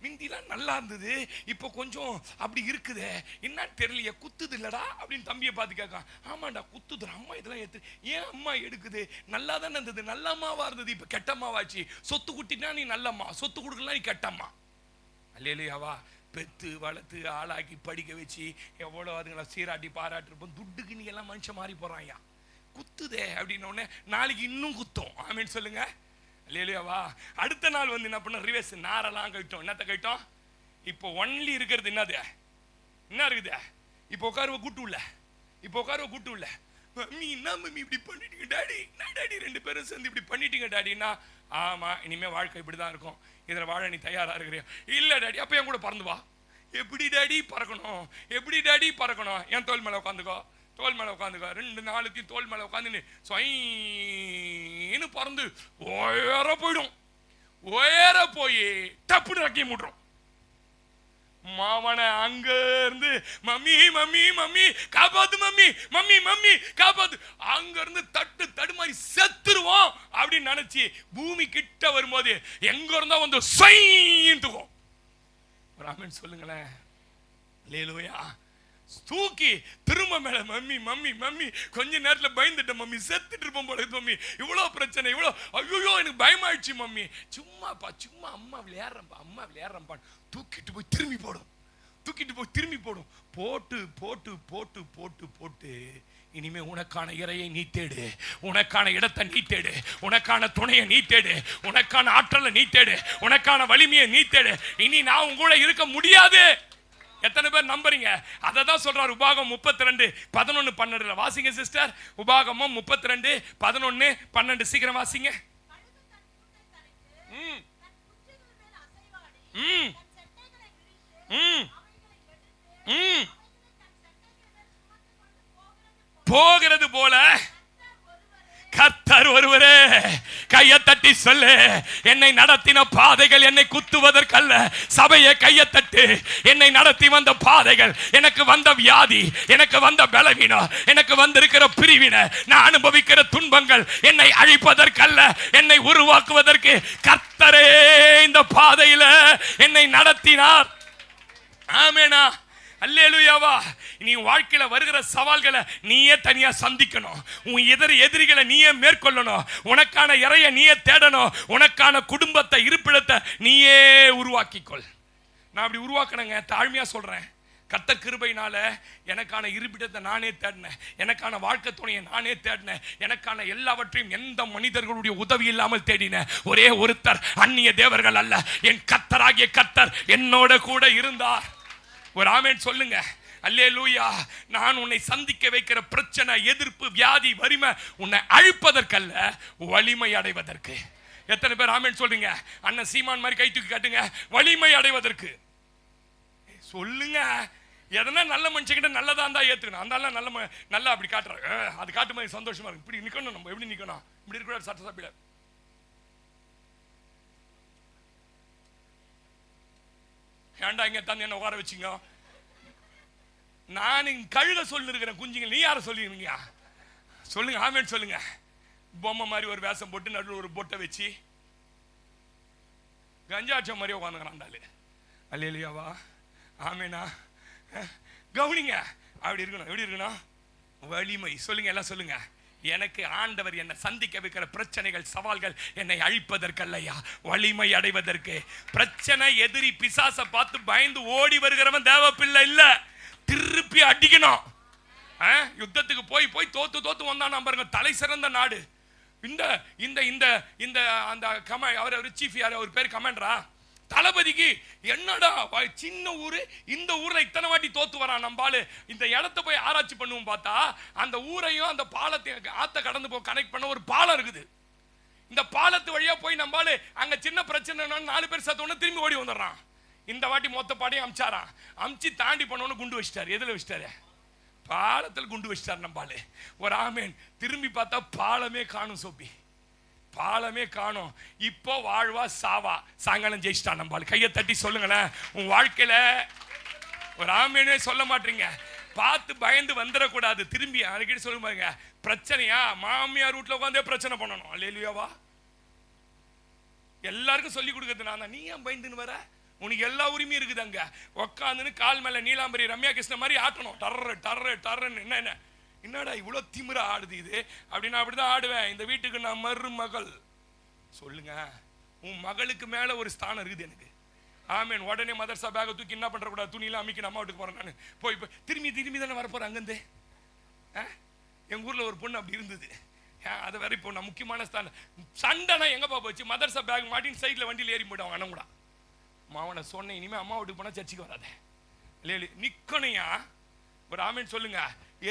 மிந்திலாம் நல்லா இருந்தது, இப்போ கொஞ்சம் அப்படி இருக்குதே, என்ன தெரியலையே, குத்துது இல்லடா அப்படின்னு தம்பியை பார்த்து கேட்கான். ஆமாண்டா குத்துது, அம்மா இதெல்லாம் ஏத்து, ஏன் அம்மா எடுக்குது, நல்லா தானே இருந்தது, நல்லம்மாவா இருந்தது, இப்போ கெட்டம்மாவாச்சு, சொத்து குட்டினா நீ நல்லம்மா, சொத்து கொடுக்கலாம் நீ கெட்டம்மா. அல்லேலூயாவா. பெத்து வளர்த்து ஆளாக்கி படிக்க வச்சு எவ்வளோ அதுங்களை சீராட்டி பாராட்டிருப்போம், துட்டுக்கு நீ எல்லாம் மனுஷன் மாறி போறாயா. குத்துதே அப்படின்னோடனே நாளைக்கு இன்னும் குத்தும். ஆமேன்னு சொல்லுங்க. இல்லையாவா. அடுத்த நாள் வந்து என்ன பண்ண, ரிவர்ஸ் நாரெல்லாம் கழிட்டோம். என்னத்தை கழிட்டோம்? இப்போ ஒன்லி இருக்கிறது என்னது, என்ன இருக்குது, இப்போ உட்காருவ கூட்டு உள்ள, மம்மி என்ன மம்மி இப்படி பண்ணிட்டீங்க டாடி, நான் டாடி 2 பேரும் சேர்ந்து இப்படி பண்ணிட்டீங்க டாடின்னா, ஆமா இனிமே வாழ்க்கை இப்படிதான் இருக்கும், இதுல வாழ நீ தயாரா இருக்கிறியா? இல்ல டாடி. அப்ப என் கூட பறந்து வா. எப்படி டாடி பறக்கணும்? என் தோல் மேல உட்காந்துக்கோ, 2 நாளைக்கு தோல் மேல உட்காந்துன்னு சொயின்னு பறந்து உயர போய் டப்புன்னு ரக்கி மூட்டுறோம். மாமனை அங்க இருந்து மம்மி காப்பாத்து, மம்மி காப்பாத்து, அங்க இருந்து தடுமாறி செத்துருவோம் அப்படின்னு நினைச்சு பூமி கிட்ட வரும்போது எங்க இருந்தா வந்து சொயின்ட்டுக்கும். ஒரு ஆமென் சொல்லுங்களேன். அல்லேலூயா. தூக்கி திரும்ப மேல மம்மி கொஞ்ச நேரத்துல பயந்துட்ட மம்மி, செத்துட்டு இருப்போம் போல மம்மி, இவ்வளவு பிரச்சனை, இவ்வளவு ஐயோ எனக்கு பயமாயிடுச்சு மம்மி. சும்மா அம்மா விளையாடுறப்பா தூக்கிட்டு போய் திரும்பி போடும். போட்டு இனிமே உனக்கான இறையை நீ தேடு, உனக்கான இடத்தை நீ தேடு, உனக்கான துணையை நீ தேடு, உனக்கான ஆற்றலை நீ தேடு, உனக்கான வலிமையை நீ தேடு. இனி நான் உங்க கூட இருக்க முடியாது. எத்தனை பேர் நம்புறீங்க? அதை தான் சொல்றாரு உபாகமம் 32:11-12. வாசிங்க சிஸ்டர். உபாகமம் 32:11-12 சீக்கிரம் வாசிங்க. போகிறது போல கர்த்தர் ஒருவரே. கையை தட்டி சொல்லு, என்னை நடத்தின பாதைகள் என்னை குத்துவதற்கல்ல. சபையை கையை தட்டு. என்னை நடத்தி வந்த பாதைகள், எனக்கு வந்த வியாதி, எனக்கு வந்த பலவீனம், எனக்கு வந்திருக்கிற பிரிவினை, நான் அனுபவிக்கிற துன்பங்கள் என்னை அழிப்பதற்கல்ல, என்னை உருவாக்குவதற்கு கர்த்தரே இந்த பாதையில என்னை நடத்தினார். ஆமெனா, அல்லேலூயாவா. நீ வாழ்க்கையில வருகிற சவால்களை நீயே தனியா சந்திக்கணும். உன் எதிரிகளை நீயே மேற்கொள்ளணும். உனக்கான இறைய நீயே தேடணும். உனக்கான குடும்பத்தை, இருப்பிடத்தை நீயே உருவாக்கிக்கொள். நான் அப்படி உருவாக்கணுங்க, தாழ்மையா சொல்றேன். கர்த்தர் கிருபையினால எனக்கான இருப்பிடத்தை நானே தேடினேன். எனக்கான வாழ்க்கை துணையை நானே தேடினேன். எனக்கான எல்லாவற்றையும் எந்த மனிதர்களுடைய உதவி இல்லாமல் தேடினேன். ஒரே ஒருத்தர், அந்நிய தேவர்கள் அல்ல, என் கர்த்தராகிய கர்த்தர் என்னோட கூட இருந்தார். ஒரு ஆமென் சொல்லுங்க. அல்லேலூயா. நான் உன்னை சந்திக்க வைக்கிற பிரச்சனை, எதிர்ப்பு, வியாதி, வறுமை உன்னை அழிப்பதற்கல்ல, வலிமை அடைவதற்கு. எத்தனை பேர் ஆமென் சொல்றீங்க? அண்ணன் சீமான் மாதிரி கை தூக்கி காட்டுங்க. வலிமை அடைவதற்கு சொல்லுங்க. எதனா நல்ல மனுஷங்கிட்ட நல்லதா இருந்தா ஏத்துக்கணும். அந்த நல்லா அப்படி காட்டுறாரு, அது காட்டு மாதிரி சந்தோஷமா இருக்கு. இப்படி நிக்கணும். நம்ம எப்படி நிக்கணும்? இப்படி இருக்க சட்டசபையில ஏண்டா இங்க தந்து என்ன உட்கார வச்சிங்க? நான் கழுத சொல்லிருக்கிறேன் குஞ்சுங்க, நீ யார சொல்லிருக்கீங்க? சொல்லுங்க, ஆமென் சொல்லுங்க. பொம்மை மாதிரி ஒரு வேஷம் போட்டு நடுவில் ஒரு பொட்டை வச்சு கஞ்சாட்சம் மாதிரி உட்காந்துக்கிறாண்டாலு. அல்லேலூயாவா, ஆமெனா. கவனிங்க, அப்படி இருக்கணும். எப்படி இருக்கணும்? வலிமை. சொல்லுங்க, எல்லாம் சொல்லுங்க. எனக்கு ஆண்டவர் என்னை சந்திக்க வைக்கிற பிரச்சனைகள், சவால்கள் என்னை அழிப்பதற்கல்லையா, வலிமை அடைவதற்கு. பிரச்சனை, எதிரி, பிசாசை பார்த்து பயந்து ஓடி வருகிறவன் தேவ பிள்ளை இல்ல. திருப்பி அடிக்கணும். யுத்தத்துக்கு போய் போய் தோத்து வந்தான் பாருங்க. தலை சிறந்த நாடு இந்த இந்த இந்த இந்த அந்த அவர் சீஃப் யார், அவர் பேர் கமாண்டரா, தளபதிக்கு என்னடா சின்ன ஊரு, இந்த ஊர்ல இத்தனை வாட்டி தோத்து வரான் நம்பாலு. இந்த இடத்த போய் ஆராய்ச்சி பண்ணுவோம். பார்த்தா அந்த ஊரையும் அந்த பாலத்தையும் ஆத்த கடந்து போய் கனெக்ட் பண்ண ஒரு பாலம் இருக்குது. இந்த பாலத்து வழியா போய் நம்பாலு அங்க சின்ன பிரச்சனை 4 பேர் சத்தோன்னு திரும்பி ஓடி வந்துடுறான். இந்த வாட்டி மொத்த பாடையும் அமிச்சாரான். அமிச்சு தாண்டி பண்ணோன்னு குண்டு வச்சிட்டாரு. எதுல வச்சிட்டாரு? பாலத்தில் குண்டு வச்சிட்டாரு நம்பாலு. ஒரு ஆமேன். திரும்பி பார்த்தா பாலமே காணும். சோப்பி பாலமே காணும். இப்போ வாழ்வா சாவா, சாயங்காலம் ஜெயிச்சிட்டான் நம்பாலு. கையை தட்டி சொல்லுங்களேன். உன் வாழ்க்கையில ஒரு ஆமேனே சொல்ல மாட்டீங்க. பார்த்து பயந்து வந்துடக்கூடாது. திரும்பி அடிக்கடி சொல்லுங்க, பிரச்சனையா மாமியார் வீட்டில் உட்காந்தே பிரச்சனை பண்ணணும். அல்லேலூயாவா. எல்லாருக்கும் சொல்லி கொடுக்கறது நான் தான். நீ ஏன் பயந்துன்னு வர? உனக்கு எல்லா உரிமையும் இருக்குது. அங்க உட்காந்துன்னு கால் மேல நீலாம்பரி, ரம்யா கிருஷ்ண மாதிரி ஆட்டணும். டர்ரு டர்ரு டர்ன்னு. என்னடா இவ்வளோ திமிரா ஆடுது இது அப்படின்னு அப்படிதான் ஆடுவேன். இந்த வீட்டுக்கு நான் மருமகள். சொல்லுங்க, உன் மகளுக்கு மேல ஒரு ஸ்தானம் இருக்குது எனக்கு. ஆமேன். உடனே மதர்சா பேக்கை தூக்கி என்ன பண்ற கூடாது, துணியெல்லாம் அமைக்க நம்ம வீட்டுக்கு போறேன். நான் போய் திரும்பி தானே வரப்போறேன் அங்கேருந்து. எங்க ஊர்ல ஒரு பொண்ணு அப்படி இருந்தது. அதை வேற இப்போ நான் முக்கியமான ஸ்தானம். சண்டைனா எங்க போச்சு, மதர்சா பேக் மாட்டின்னு சைட்ல வண்டியில் ஏறி போயிடுவாங்க. அண்ணன் கூட மாவனை சொன்னேன், இனிமே அம்மா வீட்டுக்கு போனா சர்ச்சைக்கு வராத. இல்லையா நிக்கணையா? ஒரு ஆமேன் சொல்லுங்க.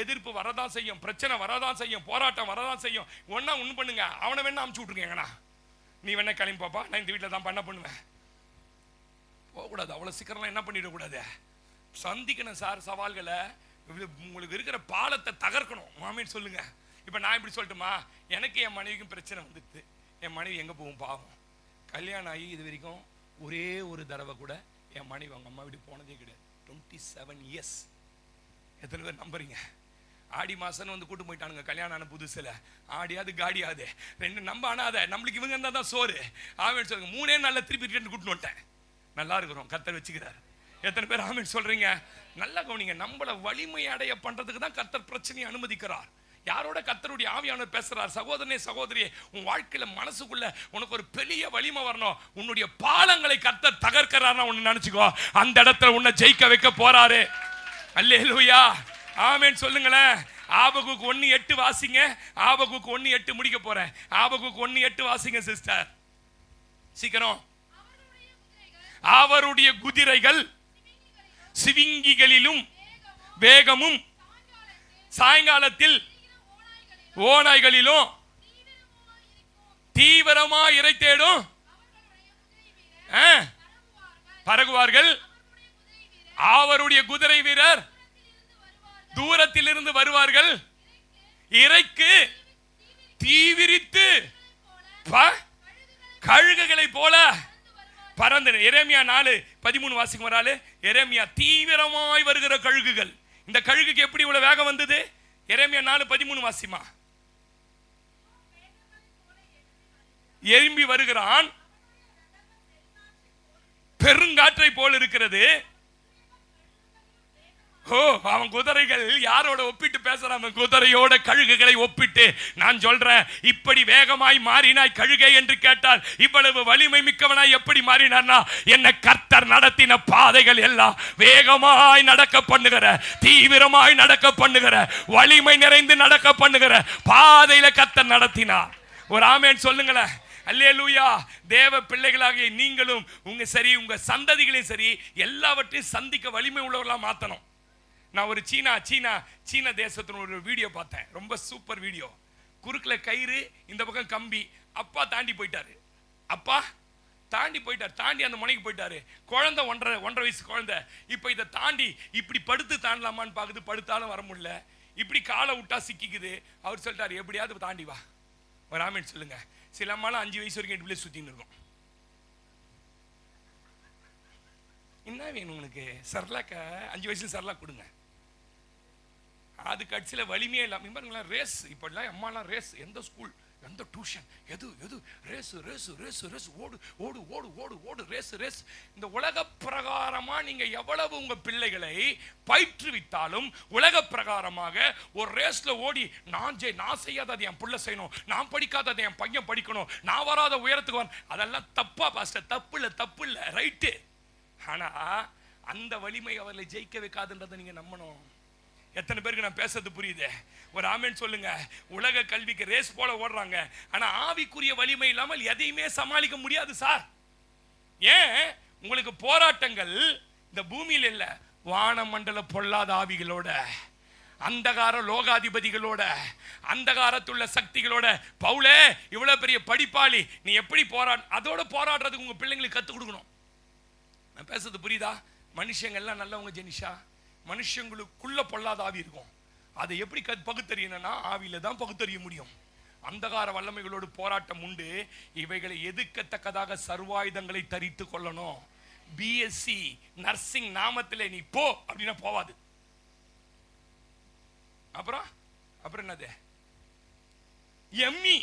எதிர்ப்பு வரதான் செய்யும், பிரச்சனை வரதான் செய்யும், போராட்டம் வரதான் செய்யும். ஒன்னா ஒண்ணு பண்ணுங்க, அவனை வேணா அமுச்சு விட்டுருக்கேங்கண்ணா, நீ வேணா கிளம்பி பாப்பா, நான் இந்த வீட்டில் தான் பண்ண பண்ணுவேன். போகக்கூடாது. அவ்வளோ சீக்கிரம் என்ன பண்ணிடக்கூடாது. சந்திக்கணும் சார் சவால்களை. உங்களுக்கு இருக்கிற பாலத்தை தகர்க்கணும். மாமேன்னு சொல்லுங்க. இப்போ நான் இப்படி சொல்லட்டுமா, எனக்கு என் மனைவிக்கும் பிரச்சனை வந்துடுது. என் மனைவி எங்கே போகும் பாவம். கல்யாணம் ஆகி இது வரைக்கும் ஒரே ஒரு தடவை கூட என் மனைவி அவங்க அம்மா வீட்டுக்கு போனதே கிடையாது. 27 years. எத்தனை பேர் நம்புறீங்க? ஆடி மாசம் வந்து கூட்டு போயிட்டானுங்க கல்யாணம் ஆன புதுசுல. ஆடியாது காடியாது 2 நம்ப ஆனாத. நம்மளுக்கு இவங்க இருந்தா தான் சோறு. ஆமேன் சொல்லுங்க. 3 நாள்ல திருப்பி ரிட்டர்ன் கூட்டு வந்துட்டேன். நல்லா இருக்கிறோம், கர்த்தர் வச்சுக்கிறார். எத்தனை பேர் ஆமேன் சொல்றீங்க? நல்லா கவனிங்க. நம்மள வலிமை அடைய பண்றதுக்கு தான் கர்த்தர் பிரச்சனையை அனுமதிக்கிறார். யாரோட கர்த்தருடைய ஆவியானவர் பேசுறார். சகோதரனே சகோதரியே, உன் வாழ்க்கையில மனசுக்குள்ள உனக்கு ஒரு பெரிய வலிமை வரணும். உன்னுடைய பாலங்களை கர்த்தர் தகர்க்கிறார்னா ஒன்னு நினைச்சுக்கோ, அந்த இடத்துல உன்னை ஜெயிக்க வைக்க போறாரு. அல்லேலூயா. ஆமென் சொல்லுங்களேன். ஆபகுக்கு 1:8 வாசிங்க. ஆபகுக்கு 1:8 முடிக்க போறேன். ஆபகுக்கு 1:8 வாசிங்க சிஸ்டர், சீக்கிரம். அவருடைய குதிரைகள் சிவிங்கிகளிலும் வேகமும் சாயங்காலத்தில் ஓநாய்களிலும் தீவிரமா இறை தேடும் பறகுவார்கள். அவருடைய குதிரை வீரர் தூரத்தில் இருந்து வருவார்கள். இறைக்கு தீவிரித்து கழுகுகளை போல பறந்து. எரேமியா 4:13 வாசிக்கும் வராலே. எரேமியா தீவிரமாய் வருகிற கழுகுகள். இந்த கழுகுக்கு எப்படி இவ்வளவு வேகம் வந்தது? எரேமியா 4:13 வாசிமா. எழும்பி வருகிறான், பெருங்காற்றை போல் இருக்கிறது. ஓ, அவன் குதிரைகள் யாரோட ஒப்பிட்டு பேசுறான்? குதிரையோட கழுகுகளை ஒப்பிட்டு நான் சொல்றேன், இப்படி வேகமாய் மாறினாய் கழுகை என்று கேட்டால், இவ்வளவு வலிமை மிக்கவனாய் எப்படி மாறினான்னா, என்ன கர்த்தர் நடத்தின பாதைகள் எல்லாம் வேகமாய் நடக்க பண்ணுகிற, தீவிரமாய் நடக்க பண்ணுகிற, வலிமை நிறைந்து நடக்க பண்ணுகிற பாதையில கர்த்தர் நடத்தினார். ஒரு ஆமென் சொல்லுங்களேன். அல்லேலூயா. தேவ பிள்ளைகளாகிய நீங்களும் உங்க சரி, உங்க சந்ததிகளையும் சரி, எல்லாவற்றையும் சந்திக்க வலிமை உள்ளவர்களா மாத்தணும். நான் ஒரு சீனா தேசத்துல ஒரு வீடியோ பார்த்தேன், ரொம்ப சூப்பர் வீடியோ. குறுக்குல கயிறு, இந்த பக்கம் கம்பி. அப்பா தாண்டி போயிட்டாரு, தாண்டி அந்த முனைக்கு போயிட்டாரு. குழந்தை 1.5 வயசு குழந்தை. இப்ப இதை தாண்டி இப்படி படுத்து தாண்டலாமான்னு பாக்குது, படுத்தாலும் வர முடியல. இப்படி காலை விட்டா சிக்கிக்குது. அவர் சொல்லிட்டாரு, எப்படியாவது தாண்டி வா. ஒரு ஆமென் சொல்லுங்க. சில அம்மாலாம் 5 வயசு வரைக்கும் இப்படியே சுத்தின்னு இருக்கும். என்ன வேணும் உனக்கு? சரலாக்க 5 வயசுல சரலா கொடுங்க. அது கட்சியில வலிமையே இல்லாம ரேஸ். இப்பெல்லாம் அம்மாலாம் ரேஸ். எந்த ஸ்கூல், எந்த டியூஷன், எது ரேஸ் ரேஸ் ரேஸ் ரேஸ், ஓடு ஓடு ஓடு ஓடு ஓடு, ரேஸ் ரேஸ். இந்த உலக பிரகாரமா நீங்க எவ்வளவு உங்க பிள்ளைகளை பயிற்றுவித்தாலும், உலக பிரகாரமாக ஒரு ரேஸ்ல ஓடி நான் செய்யாதது என் பிள்ளை செய்யணும், நான் படிக்காதது என் பையன் படிக்கணும், நான் வராத உயரத்துக்கு அதெல்லாம் தப்பா பாஸ்டர். தப்பு இல்ல ரைட்டு. ஆனா அந்த வலிமை அவர்களை ஜெயிக்க வைக்காதுன்றதை நீங்க நம்பணும். எத்தனை பேருக்கு நான் பேசுறது புரியுது? ஒரு ஆமென் சொல்லுங்க. உலக கல்விக்கு ரேஸ் போல ஓடுறாங்க, ஆனா ஆவிக்குரிய வலிமை இல்லாமல் எதையுமே சமாளிக்க முடியாது சார். ஏன்? உங்களுக்கு போராட்டங்கள் இந்த பூமியில் இல்ல, வானமண்டல பொல்லாத ஆவிகளோட, அந்தகார லோகாதிபதிகளோட, அந்தகாரத்துள்ள சக்திகளோட. பவுலே இவ்வளவு பெரிய படிப்பாளி, நீ எப்படி அதோட போராடுறதுக்கு உங்க பிள்ளைங்களுக்கு கத்துக் கொடுக்கணும். நான் பேசுறது புரியுதா? மனுஷங்கள்லாம் நல்லவங்க ஜெனிஷா, மனுஷங்களுக்குள்ள பொல்லாத ஆவி இருக்கும். அதை எப்படி பகுத்தறியணும்னா ஆவியில தான் பகுத்தறிய முடியும். அந்தகார வல்லமைகளோடு போராட்டம் உண்டு. இவைகளை எதிர்க்கத்தக்கதாக சர்வாயுதங்களை தரித்து கொள்ளணும். பிஎஸ்சி நர்சிங் நாமத்திலே நீ போ அப்படின்னா போவாது. அப்புறம் என்னது? எம்மி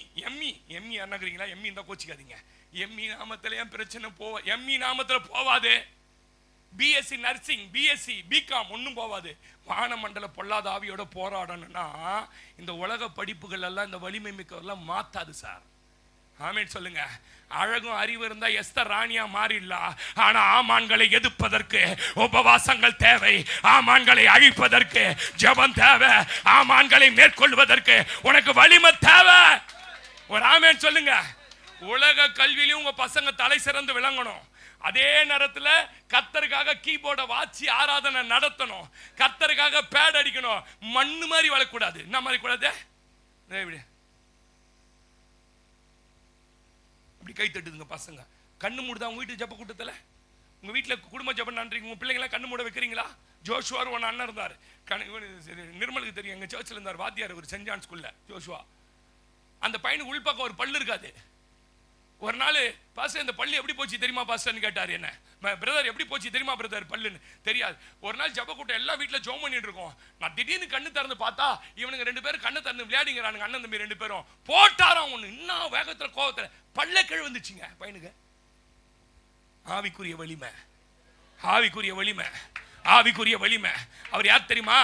என்னங்கிறீங்களா? எம்மி இருந்தா கோச்சிக்காதீங்க. எம்மி நாமத்துல ஏன் பிரச்சனை? எம்மி நாமத்துல போவாது. பிஎஸ்சி நர்சிங், பிஎஸ்சி பிகாம் ஒன்றும் போவாது. வானமண்டல பொல்லாத ஆவியோட போராடணும்னா இந்த உலக படிப்புகள் எல்லாம் இந்த வலிமை மிக்கவெல்லாம் மாத்தாது சார். ஆமென் சொல்லுங்க. அழகும் அறிவு இருந்தா எஸ்தர் ராணியா மாறிடலாம். ஆனா ஆமான்களை எதிர்ப்பதற்கு உபவாசங்கள் தேவை, ஆமான்களை அழிப்பதற்கு ஜெபம் தேவை, ஆமான்களை மேற்கொள்வதற்கு உனக்கு வலிமை தேவை. ஒரு ஆமென் சொல்லுங்க. உலக கல்வியிலும் உங்க பசங்க தலை சிறந்து விளங்கணும். அதே நேரத்தில் கர்த்தருக்காக கீபோர்டை வாசி ஆராதனை நடத்தணும். கர்த்தருக்காக பேட் அடிக்கணும். மண்ணு மாதிரி வளரக்கூடாது. என்ன மாதிரி கூடாது? இப்படி கை தட்டுதுங்க பசங்க. கண்ணு மூடுதா உங்க வீட்டு ஜப கூட்டத்தில்? உங்க வீட்டில் குடும்ப ஜபம் நன்றி. உங்க பிள்ளைங்களாம் கண்ணு மூட வைக்கிறீங்களா? ஜோஷுவார் ஒன்று அண்ணன் இருந்தார், நிர்மலுக்கு தெரியும், எங்க சர்ச்சில் இருந்தார் வாத்தியார், ஒரு சென்ட் ஜான் ஸ்கூல்ல ஜோஷுவா. அந்த பையனுக்கு உள்பக்கம் ஒரு பல்லு இருக்காது. ஒரு நாள் பாஸ்டர் இந்த பல்லு எப்படி போச்சு தெரியுமா பாஸ்டர்னு கேட்டார். என்ன பிரதர் எப்படி போச்சு தெரியுமா பிரதர் பல்லுன்னு? தெரியாது. ஒரு நாள் ஜப கூட்டம் எல்லா வீட்டில் ஜோம் பண்ணிட்டு இருக்கோம். நான் திடீர்னு கண்ணு திறந்து பார்த்தா இவனுங்க 2 பேரும் கண்ணு திறந்து விளையாடிங்கிறானுங்க. அண்ணன் தம்பி 2 பேரும் போட்டாராம் ஒண்ணு. இன்னும் வேகத்துல கோவத்துல பல்ல கீழ் வந்துச்சுங்க பையனுக்கு. ஆவிக்குரிய வலிமை, ஆவிக்குரிய வலிமை, ஆவிக்குரிய வலிமை. அவர் யார் தெரியுமா?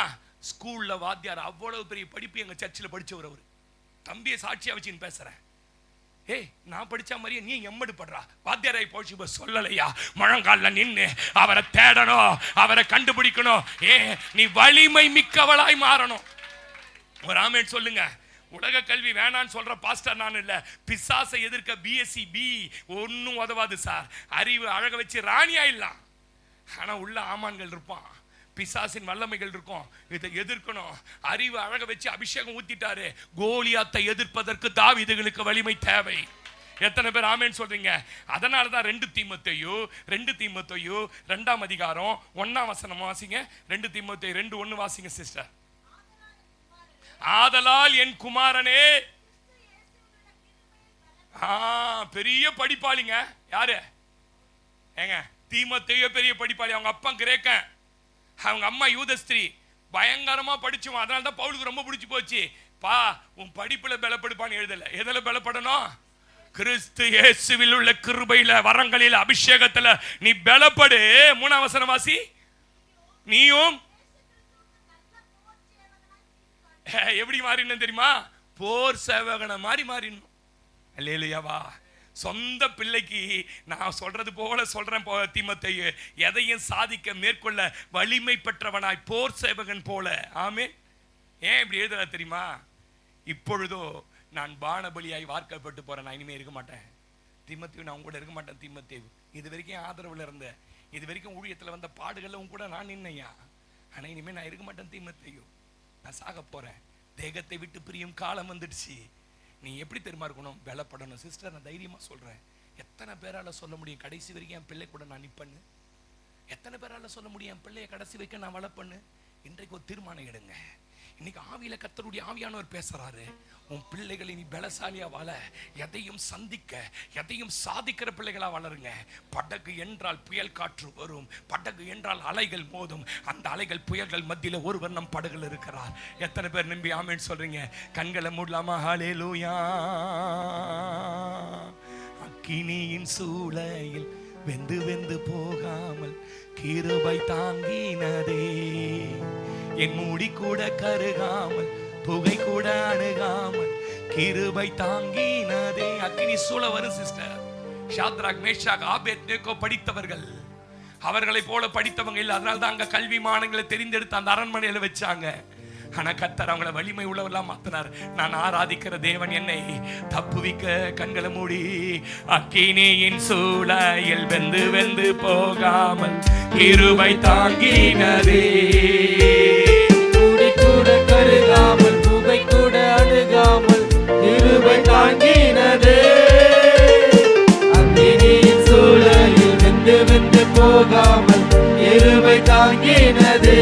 ஸ்கூல்ல வாத்தியார். அவ்வளவு பெரிய படிப்பு எங்க சர்ச்சில் படிச்சவர். அவர் தம்பியை சாட்சியா வச்சுன்னு பேசுறேன். ஏய், நான் படிச்ச மாதிரியே நீ எம்மடு படுறா? வாத்தியாரை போச்சு சொல்லலையா? முழங்கால நின்று அவரை தேடணும், அவரை கண்டுபிடிக்கணும். நீ வலிமை மிக்கவளாய் மாறணும். ஒரு ஆமென் சொல்லுங்க. உலக கல்வி வேணான்னு சொல்ற பாஸ்டர் நான் இல்ல. பிசாசை எதிர்க்க பிஎஸ்சி பி ஒன்னும் உதவாது சார். அறிவு அழக வச்சு ராணியா இல்ல, ஆனா உள்ள ஆமான்கள் இருப்பான், பிசாசின் வல்லமைகள் இருக்கும். இதை எதிர்க்கணும். அறிவு அழக வச்சு அபிஷேகம் ஊத்திட்டாரு. கோலியாத்தை எதிர்ப்பதற்கு தாவீதுகளுக்கு வலிமை தேவை. எத்தனை பேர் ஆமென் சொல்றீங்க? அதனால தான் 2 தீமோத்தேயு 2ஆம் அதிகாரம் 1ஆம் வசனம் வாசிங்க. 2 தீமோத்தேயு 2:1 வாசிங்க சிஸ்டர். ஆதலால் என் குமாரனே பெரிய படிப்பாளிங்க. யாரு? ஏங்க, தீமோத்தேயு பெரிய படிப்பாளி. அவங்க அப்பா கிரேக்கன், அவங்க அம்மா யூதஸ்திரீ. பயங்கரமா படிச்சுவான். அதனால தான் பவுலுக்கு ரொம்ப பிடிச்சு போச்சு. பா, உன் படிப்புல பலப்படுப்பான்னு எழுதல. எதுல பலப்படணும்? கிறிஸ்து இயேசுவில் உள்ள கிருபையில, வரங்களில், அபிஷேகத்துல நீ பலப்படு. 3ஆம் வசனம் வாசி. நீயும் எப்படி மாறின தெரியுமா? போர் சேவகனை மாதிரி மாறினும். அல்லேலூயாவா. சொந்த பிள்ளைக்கு நான் சொல்றது போல சொல்றேன் தீமோத்தேயு, எதையும் சாதிக்க மேற்கொள்ள வலிமை பெற்றவனாய் போர் சேவகன் போல. ஆமென். ஏன் இப்படி எழுதுறா தெரியுமா? இப்பொழுதோ நான் பானபலியாய் வார்க்கப்பட்டு போறேன், நான் இனிமே இருக்க மாட்டேன். தீமோத்தேயு, நான் உங்க கூட இருக்க மாட்டேன். தீமோத்தேயு, இது வரைக்கும் ஆதரவுல இருந்த, இது வரைக்கும் ஊழியத்துல வந்த பாடுகள்ல உங்க கூட நான் நின்னையா, ஆனா இனிமே நான் இருக்க மாட்டேன். தீமோத்தேயு, நான் சாக போறேன். தேகத்தை விட்டு பிரியும் காலம் வந்துடுச்சு. நீ எப்படி தெரியுமா இருக்கணும்? பலப்படணும். சிஸ்டர், நான் தைரியமா சொல்றேன். எத்தனை பேரால சொல்ல முடியும் கடைசி வரைக்கும் என் பிள்ளை கூட நான் நிப்பண்ணு? எத்தனை பேரால சொல்ல முடியும் என் பிள்ளைய கடைசி வரைக்கும் நான் வளர்ப்பண்ணு? இன்றைக்கு ஒரு தீர்மானம் எடுங்க. இன்னைக்கு ஆவியில கர்த்தருடைய ஆவியானவர் பேசுறாரு. உன் பிள்ளைகளை நீ பலசாலியா வாழ, எதையும் சந்திக்க, எதையும் சாதிக்கிற பிள்ளைகளா வளருங்க. படகு என்றால் புயல் காற்று வரும், படகு என்றால் அலைகள் மோதும். அந்த அலைகள் புயல்கள் மத்தியில ஒருவர் நம் படகுல இருக்கிறார். எத்தனை பேர் நம்பி ஆமென் சொல்றீங்க? கண்களை மூடலாமா? ஹல்லேலூயா. அக்கினியின் சூளையில் வெந்து வெந்து போகாமல் கிருபை தாங்கினதே, என் மூடி கூட கருகாமல், புகை கூட அணுகாமல் கிருபை தாங்கினதே. அக்கினி சூழ வரும் சிஸ்டர். ஷாத்ராக், மேஷாக், ஆபேத்நேகோ படித்தவர்கள். அவர்களை போல படித்தவங்க இல்லை. அதனால தான் அங்க கல்வி மானங்களை தெரிந்தெடுத்து அந்த அரண்மனையில வச்சாங்க. ஆனா கர்த்தர் அவங்கள வலிமை உள்ளவெல்லாம் மாத்தினார். நான் ஆராதிக்கிற தேவன் என்னை தப்புவிக்க கண்களை மூடி, அக்கினியின் சூளையில் வெந்து வெந்து போகாமல் கிருபை தாங்கினதே,
மூடி கூட கருகாமல், புகை கூட அணுகாமல் கிருபை தாங்கினதே. அக்கினியின் சூளையில் வெந்து வெந்து போகாமல் கிருபை தாங்கினதே.